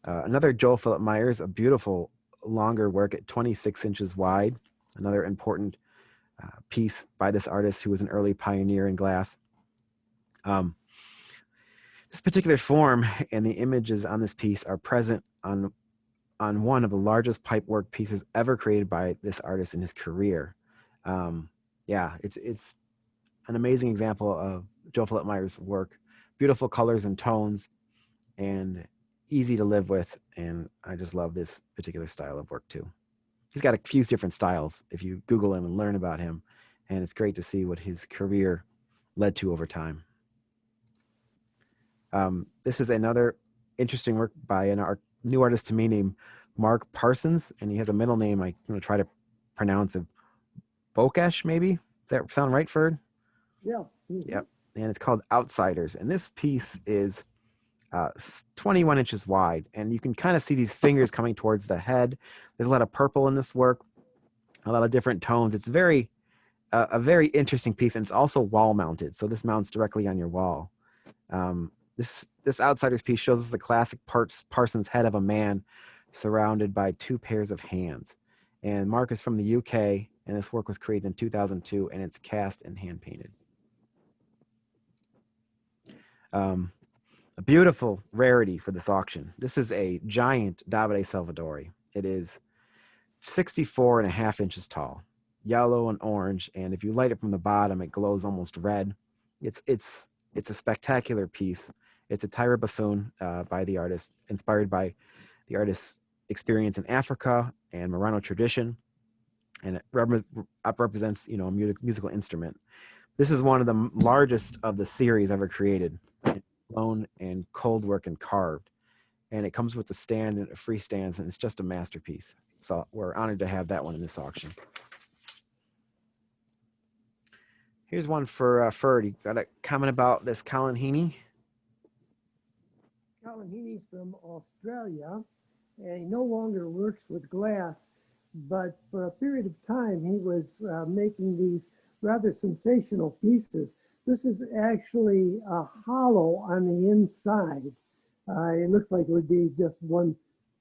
Another Joel Philip Myers, a beautiful longer work at 26 inches wide. Another important piece by this artist who was an early pioneer in glass. This particular form and the images on this piece are present on one of the largest pipework pieces ever created by this artist in his career. Yeah, it's an amazing example of Joel Philip Myers' work. Beautiful colors and tones, and easy to live with. And I just love this particular style of work too. He's got a few different styles if you Google him and learn about him. And it's great to see what his career led to over time. This is another interesting work by a new artist to me named Mark Parsons. And he has a middle name I'm going to try to pronounce it. Bokesh, maybe? Does that sound right, Ferd? Yeah. Yep. And it's called Outsiders. And this piece is 21 inches wide, and you can kind of see these fingers coming towards the head. There's a lot of purple in this work, a lot of different tones. It's a very interesting piece, and it's also wall mounted, so this mounts directly on your wall. This Outsiders piece shows us the classic Parsons head of a man surrounded by two pairs of hands. And Mark is from the UK, and this work was created in 2002, and it's cast and hand painted. A beautiful rarity for this auction. This is a giant Davide Salvadori. It is 64.5 inches tall, yellow and orange, and if you light it from the bottom, it glows almost red. It's a spectacular piece. It's a Tyra bassoon by the artist, inspired by the artist's experience in Africa and Marrano tradition, and it represents, a musical instrument. This is one of the largest of the series ever created. Blown and cold work and carved, and it comes with a stand and a free stands, and it's just a masterpiece. So we're honored to have that one in this auction. Here's one for Ferd. You got a comment about this Colin Heaney? Colin Heaney's from Australia, and he no longer works with glass, but for a period of time he was making these rather sensational pieces. This is actually hollow on the inside. It looks like it would be just one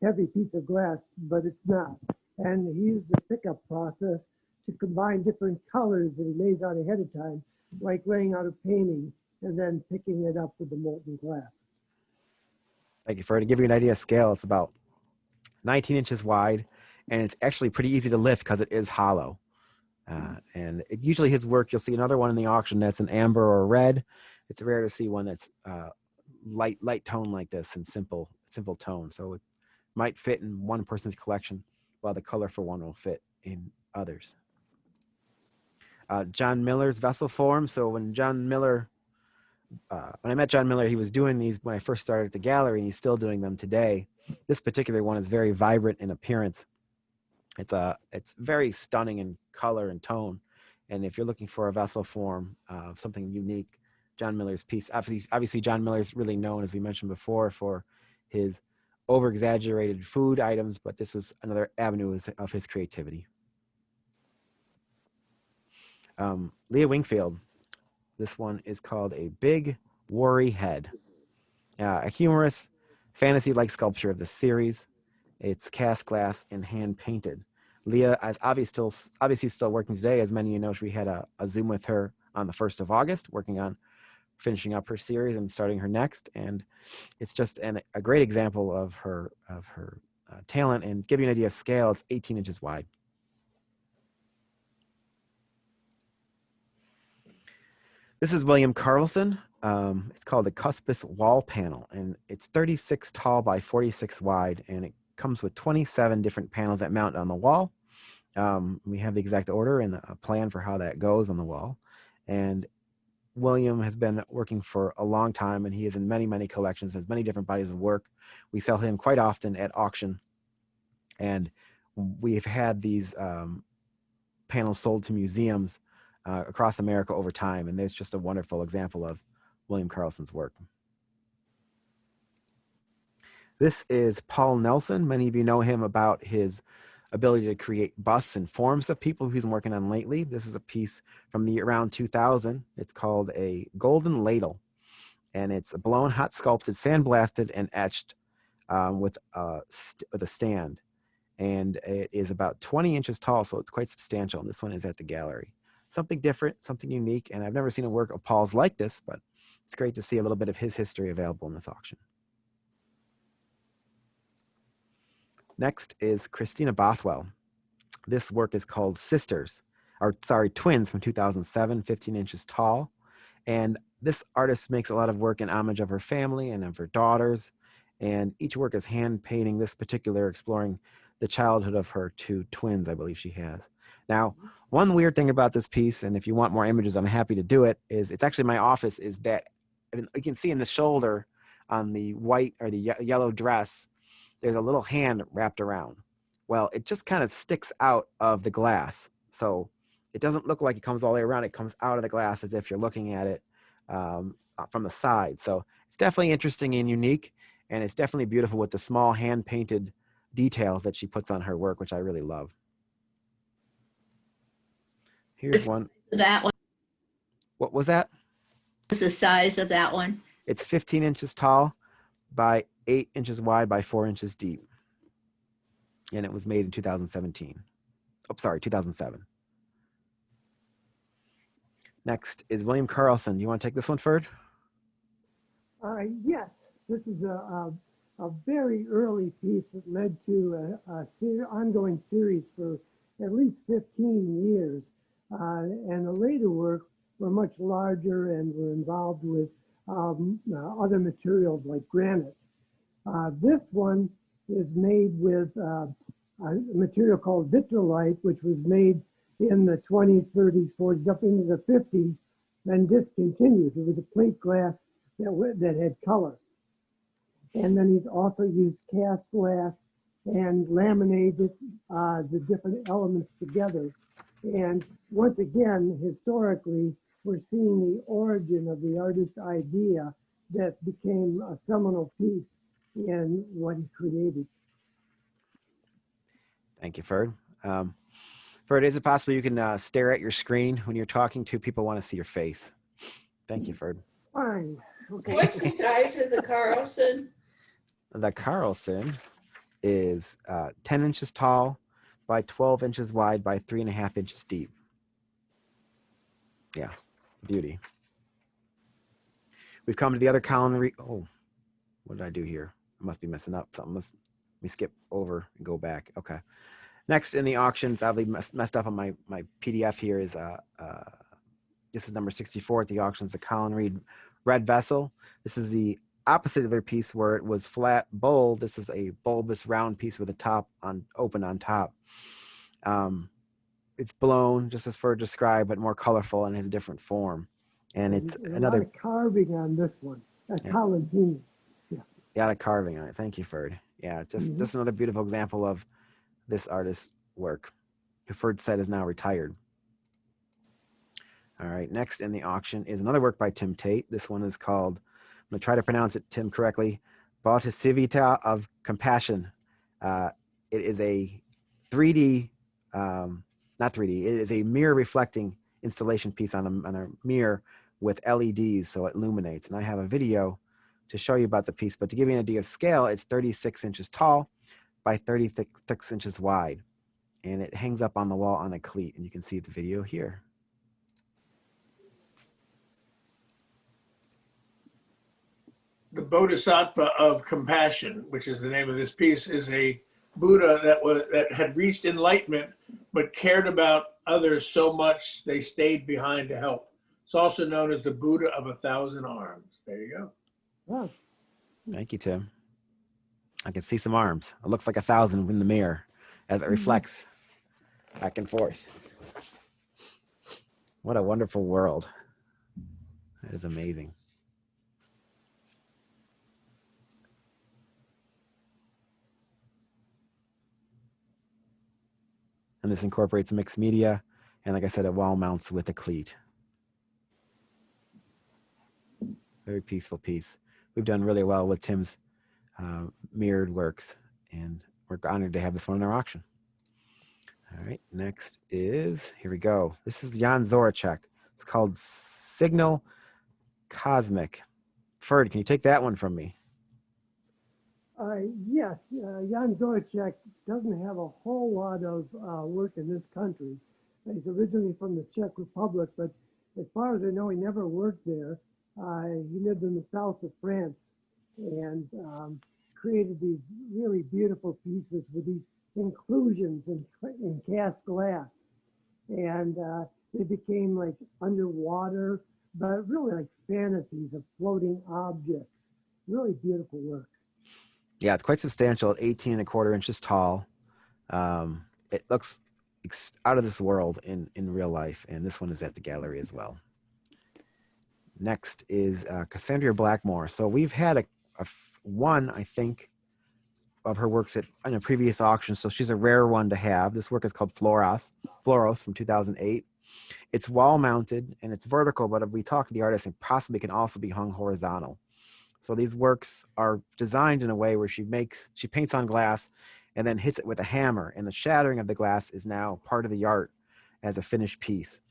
heavy piece of glass, but it's not. And he used the pickup process to combine different colors that he lays out ahead of time, like laying out a painting and then picking it up with the molten glass. Thank you, Fer. To give you an idea of scale, it's about 19 inches wide, and it's actually pretty easy to lift because it is hollow. And usually his work, you'll see another one in the auction that's an amber or red. It's rare to see one that's light tone like this and simple tone. So it might fit in one person's collection, while the colorful one will fit in others. John Miller's vessel form. So when I met John Miller, he was doing these when I first started at the gallery, and he's still doing them today. This particular one is very vibrant in appearance. It's very stunning in color and tone. And if you're looking for a vessel form of something unique, John Miller's piece, obviously John Miller's really known, as we mentioned before, for his over-exaggerated food items, but this was another avenue of his creativity. Leah Wingfield. This one is called A Big Worry Head. A humorous fantasy-like sculpture of the series. It's cast glass and hand painted. Leah is obviously still working today. As many of you know, we had a Zoom with her on the 1st of August, working on finishing up her series and starting her next. And it's just a great example of her talent. And give you an idea of scale, it's 18 inches wide. This is William Carlson. It's called the Cuspis Wall Panel, and it's 36 tall by 46 wide, and it comes with 27 different panels that mount on the wall. We have the exact order and a plan for how that goes on the wall. And William has been working for a long time, and he is in many, many collections, has many different bodies of work. We sell him quite often at auction, and we've had these panels sold to museums across America over time, and there's just a wonderful example of William Carlson's work. This is Paul Nelson. Many of you know him about his ability to create busts and forms of people he's been working on lately. This is a piece from the around 2000. It's called a golden ladle, and it's a blown hot sculpted, sandblasted, and etched with a stand. And it is about 20 inches tall, so it's quite substantial. And this one is at the gallery. Something different, something unique, and I've never seen a work of Paul's like this, but it's great to see a little bit of his history available in this auction. Next is Christina Bothwell. This work is called Twins from 2007, 15 inches tall. And this artist makes a lot of work in homage of her family and of her daughters. And each work is hand painting, this particular exploring the childhood of her 2 twins, I believe she has. Now, one weird thing about this piece, and if you want more images, I'm happy to do it, is it's actually my office, is that you can see in the shoulder on the white or the yellow dress, there's a little hand wrapped around. Well, it just kind of sticks out of the glass. So it doesn't look like it comes all the way around. It comes out of the glass as if you're looking at it from the side. So it's definitely interesting and unique. And it's definitely beautiful with the small hand-painted details that she puts on her work, which I really love. Here's one. That one What was that? is the size of that one. It's 15 inches tall by 8 inches wide by 4 inches deep. And it was made in 2017. Oh, sorry, 2007. Next is William Carlson. You want to take this one, Ferd? Yes, this is a very early piece that led to a ongoing series for at least 15 years. And the later work were much larger and were involved with other materials like granite. This one is made with a material called vitrolite, which was made in the 20s, 30s, 40s, up into the 50s, then discontinued. It was a plate glass that had color. And then he's also used cast glass and laminated the different elements together. And once again, historically, we're seeing the origin of the artist's idea that became a seminal piece in what he created. Thank you, Ferd. Ferd, is it possible you can stare at your screen when you're talking to people? Want to see your face? Thank you, Ferd. Fine. Okay. What's the size of the Carlson? The Carlson is 10 inches tall by 12 inches wide by 3.5 inches deep. Yeah, beauty. We've come to the other culinary. Oh, what did I do here? I must be messing up. Something must. Let me skip over and go back. Okay. Next in the auctions, I'll be messed up on my PDF here is this is number 64 at the auctions, the Colin Reed Red Vessel. This is the opposite of their piece where it was flat bowl. This is a bulbous round piece with a top open on top. It's blown, just as Ferd described, but more colorful and has a different form. And it's a lot another of carving on this one. Yeah. Colin Heaney. yeah, a carving on it. Thank you, Ferd. Yeah, just another beautiful example of this artist's work, who Ferd said is now retired. All right, next in the auction is another work by Tim Tate. This one is called, I'm going to try to pronounce it, Tim, correctly, Bauticivita of Compassion. It is a 3D, not 3D, it is a mirror reflecting installation piece on a mirror with LEDs, so it illuminates. And I have a video to show you about the piece, but to give you an idea of scale, it's 36 inches tall by 36 inches wide. And it hangs up on the wall on a cleat, and you can see the video here. The Bodhisattva of Compassion, which is the name of this piece, is a Buddha that had reached enlightenment, but cared about others so much they stayed behind to help. It's also known as the Buddha of 1,000 arms. There you go. Wow. Thank you, Tim. I can see some arms. It looks like 1,000 in the mirror as it reflects back and forth. What a wonderful world. That is amazing. And this incorporates mixed media. And like I said, it wall mounts with a cleat. Very peaceful piece. We've done really well with Tim's mirrored works, and we're honored to have this one in our auction. All right, next is, here we go. This is Jan Zoracek. It's called Signal Cosmic. Ferd, can you take that one from me? Yes, Jan Zoracek doesn't have a whole lot of work in this country. He's originally from the Czech Republic, but as far as I know, he never worked there. He lived in the south of France and created these really beautiful pieces with these inclusions in cast glass. And they became like underwater, but really like fantasies of floating objects. Really beautiful work. Yeah, it's quite substantial at 18 1/4 inches tall. It looks out of this world in real life, and this one is at the gallery as well. Next is Cassandra Blackmore. So we've had one, I think, of her works in a previous auction, so she's a rare one to have. This work is called Floros from 2008. It's wall mounted and it's vertical, but if we talk to the artist, it possibly can also be hung horizontal. So these works are designed in a way where she paints on glass and then hits it with a hammer, and the shattering of the glass is now part of the art as a finished piece.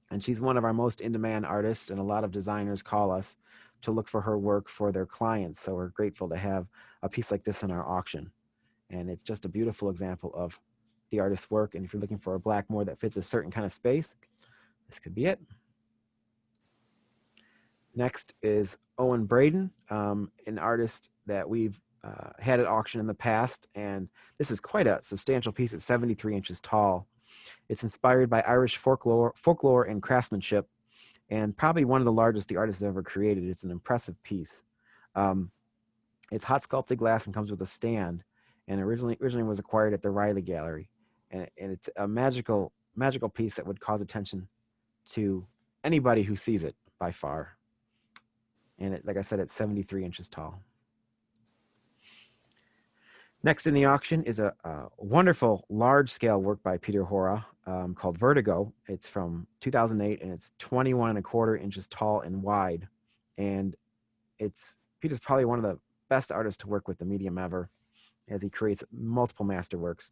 And she's one of our most in-demand artists, and a lot of designers call us to look for her work for their clients. So we're grateful to have a piece like this in our auction. And it's just a beautiful example of the artist's work. And if you're looking for a Blackmore that fits a certain kind of space, this could be it. Next is Owen Braden, an artist that we've had at auction in the past. And this is quite a substantial piece. It's 73 inches tall. It's inspired by Irish folklore and craftsmanship, and probably one of the largest the artist has ever created. It's an impressive piece. It's hot sculpted glass and comes with a stand, and originally was acquired at the Riley Gallery. And it's a magical piece that would cause attention to anybody who sees it by far. And like I said, it's 73 inches tall. Next in the auction is a wonderful large-scale work by Peter Hora called Vertigo. It's from 2008, and it's 21 1/4 inches tall and wide. And Peter's probably one of the best artists to work with the medium ever, as he creates multiple masterworks.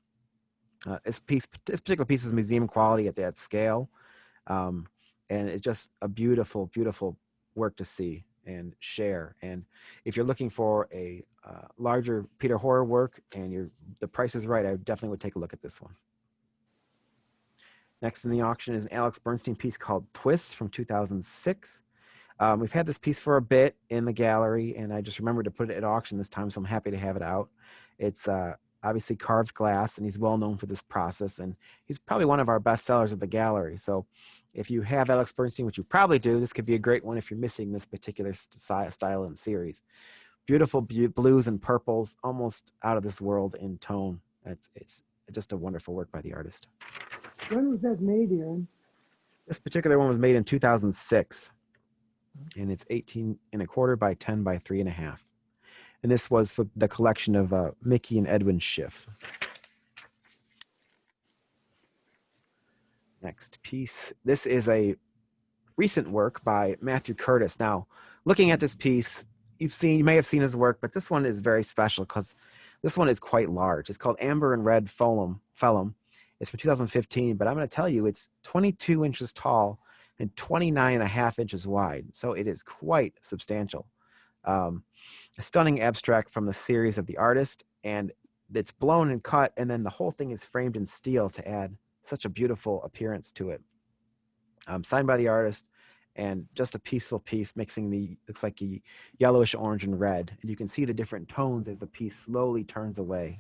This particular piece is museum quality at that scale. And it's just a beautiful, beautiful work to see and share. And if you're looking for a larger Peter Horror work and the price is right, I definitely would take a look at this one. Next in the auction is an Alex Bernstein piece called Twists from 2006. We've had this piece for a bit in the gallery, and I just remembered to put it at auction this time, so I'm happy to have it out. It's obviously carved glass, and he's well known for this process, and he's probably one of our best sellers at the gallery. So if you have Alex Bernstein, which you probably do, this could be a great one if you're missing this particular style and series. Beautiful blues and purples, almost out of this world in tone. It's just a wonderful work by the artist. When was that made, Aaron? This particular one was made in 2006. And it's 18¼ by 10 by 3½. And this was for the collection of Mickey and Edwin Schiff. Next piece. This is a recent work by Matthew Curtis. Now, looking at this piece, you may have seen his work, but this one is very special because this one is quite large. It's called Amber and Red Phelim. It's from 2015, but I'm going to tell you it's 22 inches tall and 29½ inches wide. So it is quite substantial. A stunning abstract from the series of the artist, and it's blown and cut, and then the whole thing is framed in steel to add such a beautiful appearance to it. Signed by the artist, and just a peaceful piece mixing looks like a yellowish orange and red. And you can see the different tones as the piece slowly turns away.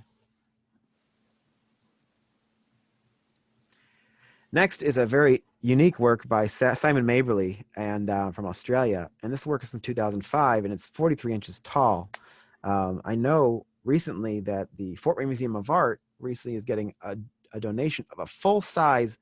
Next is a very unique work by Simon Maberly and from Australia. And this work is from 2005, and it's 43 inches tall. I know recently that the Fort Wayne Museum of Art recently is getting a donation of a full-size,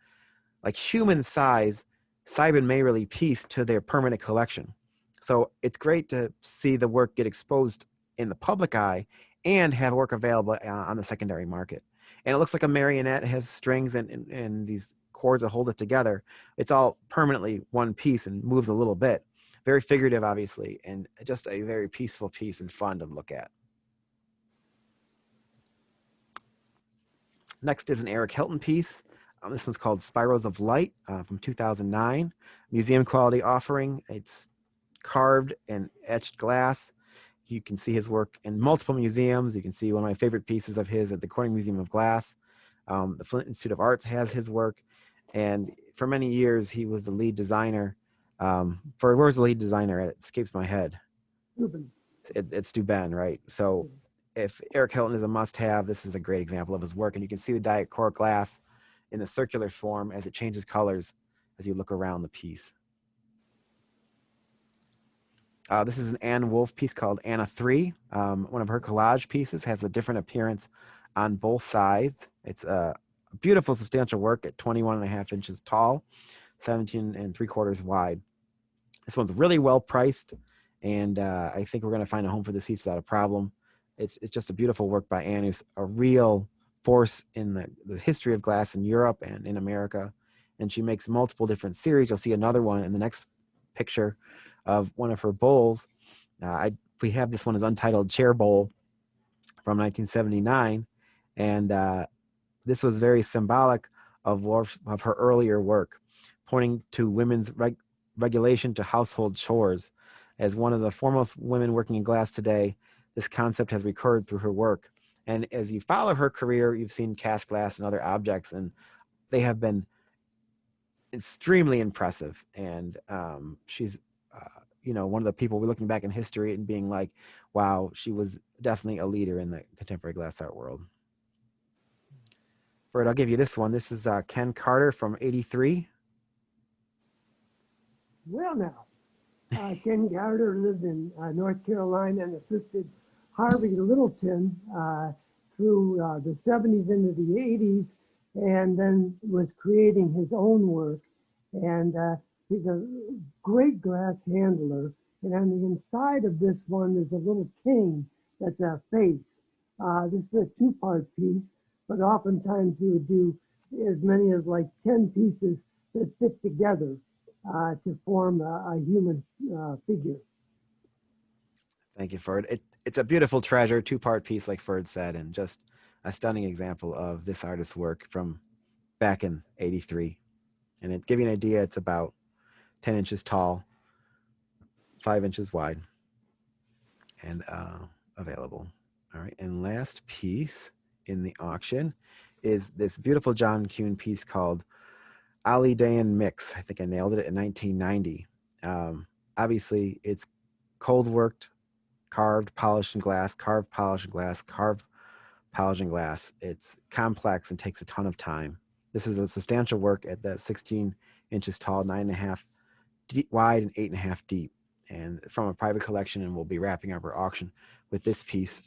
like human-size Simon Maberly piece to their permanent collection. So it's great to see the work get exposed in the public eye and have work available on the secondary market. And it looks like a marionette. It has strings and these cords that hold it together. It's all permanently one piece and moves a little bit. Very figurative, obviously, and just a very peaceful piece and fun to look at. Next is an Eric Hilton piece. This one's called Spirals of Light from 2009. Museum quality offering. It's carved and etched glass. You can see his work in multiple museums. You can see one of my favorite pieces of his at the Corning Museum of Glass. The Flint Institute of Arts has his work. And for many years, he was the lead designer. Where's the lead designer at? It escapes my head. It's Dubin, right? So if Eric Hilton is a must-have, this is a great example of his work. And you can see the diet cork glass in the circular form as it changes colors as you look around the piece. This is an Anne Wolfe piece called Anna 3. One of her collage pieces has a different appearance on both sides. It's a beautiful, substantial work at 21½ inches tall, 17¾ wide. This one's really well priced, and I think we're going to find a home for this piece without a problem. It's just a beautiful work by Anne, who's a real force in the history of glass in Europe and in America. And she makes multiple different series. You'll see another one in the next picture of one of her bowls. We have this one as Untitled Chair Bowl from 1979. And this was very symbolic of her earlier work, pointing to women's regulation to household chores. As one of the foremost women working in glass today, this concept has recurred through her work. And as you follow her career, you've seen cast glass and other objects, and they have been extremely impressive. And she's one of the people we're looking back in history and being like, wow, she was definitely a leader in the contemporary glass art world. Fred, I'll give you this one. This is Ken Carter from '83. Well, now, Ken Carter lived in North Carolina and assisted Harvey Littleton through the 70s into the 80s, and then was creating his own work. And he's a great glass handler. And on the inside of this one, there's a little king that's a face. This is a two-part piece, but oftentimes he would do as many as like 10 pieces that fit together to form a human figure. Thank you, Ferd. It's a beautiful treasure, two-part piece, like Ferd said, and just a stunning example of this artist's work from back in '83. And to give you an idea, it's about 10 inches tall, 5 inches wide, and available. All right, and last piece in the auction is this beautiful John Kuhn piece called Ali Dayan Mix. I think I nailed it in 1990. Obviously, it's cold worked, carved, polished in glass, carved, polished in glass, carved, polished in glass. It's complex and takes a ton of time. This is a substantial work at the 16 inches tall, 9.5 wide, and 8.5 deep, and from a private collection. And we'll be wrapping up our auction with this piece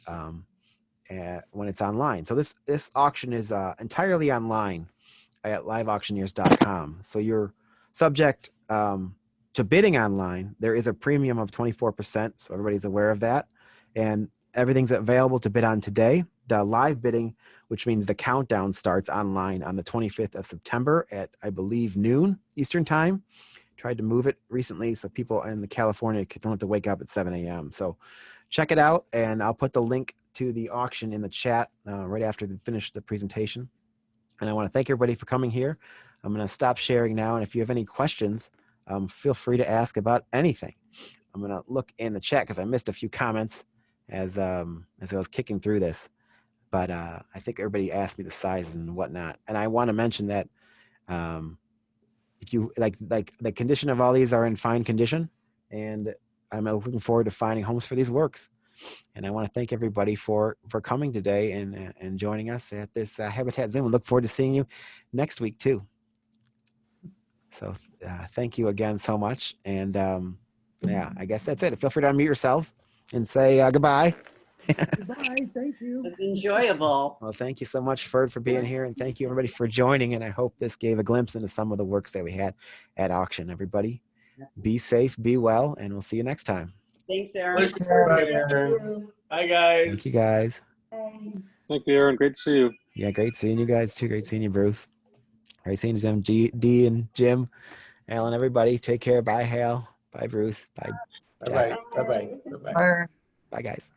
when it's online. So this auction is entirely online at liveauctioneers.com. So you're subject to bidding online. There is a premium of 24%, so everybody's aware of that. And everything's available to bid on today. The live bidding, which means the countdown, starts online on the 25th of September at, I believe, noon Eastern time. Tried to move it recently so people in California don't have to wake up at 7 a.m. So check it out, and I'll put the link to the auction in the chat right after we finish the presentation. And I want to thank everybody for coming here. I'm going to stop sharing now, and if you have any questions, feel free to ask about anything. I'm going to look in the chat because I missed a few comments as I was kicking through this. But I think everybody asked me the sizes and whatnot. And I want to mention that if you like the condition of all these are in fine condition, and I'm looking forward to finding homes for these works. And I want to thank everybody for coming today and joining us at this Habatat Zoom. We look forward to seeing you next week too. So thank you again so much. And yeah, I guess that's it. Feel free to unmute yourselves and say goodbye. Goodbye, thank you. It was enjoyable. Well, thank you so much, Ferd, for being here. And thank you, everybody, for joining. And I hope this gave a glimpse into some of the works that we had at auction. Everybody, be safe, be well, and we'll see you next time. Thanks, Aaron. Hi, guys. Thank you, guys. Thank you, Aaron. Great to see you. Yeah, great seeing you guys too. Great seeing you, Bruce. Great seeing you, D and Jim, Alan, everybody. Take care. Bye, Hal. Bye, Bruce. Bye. Bye-bye. Bye-bye. Bye-bye. Bye, guys.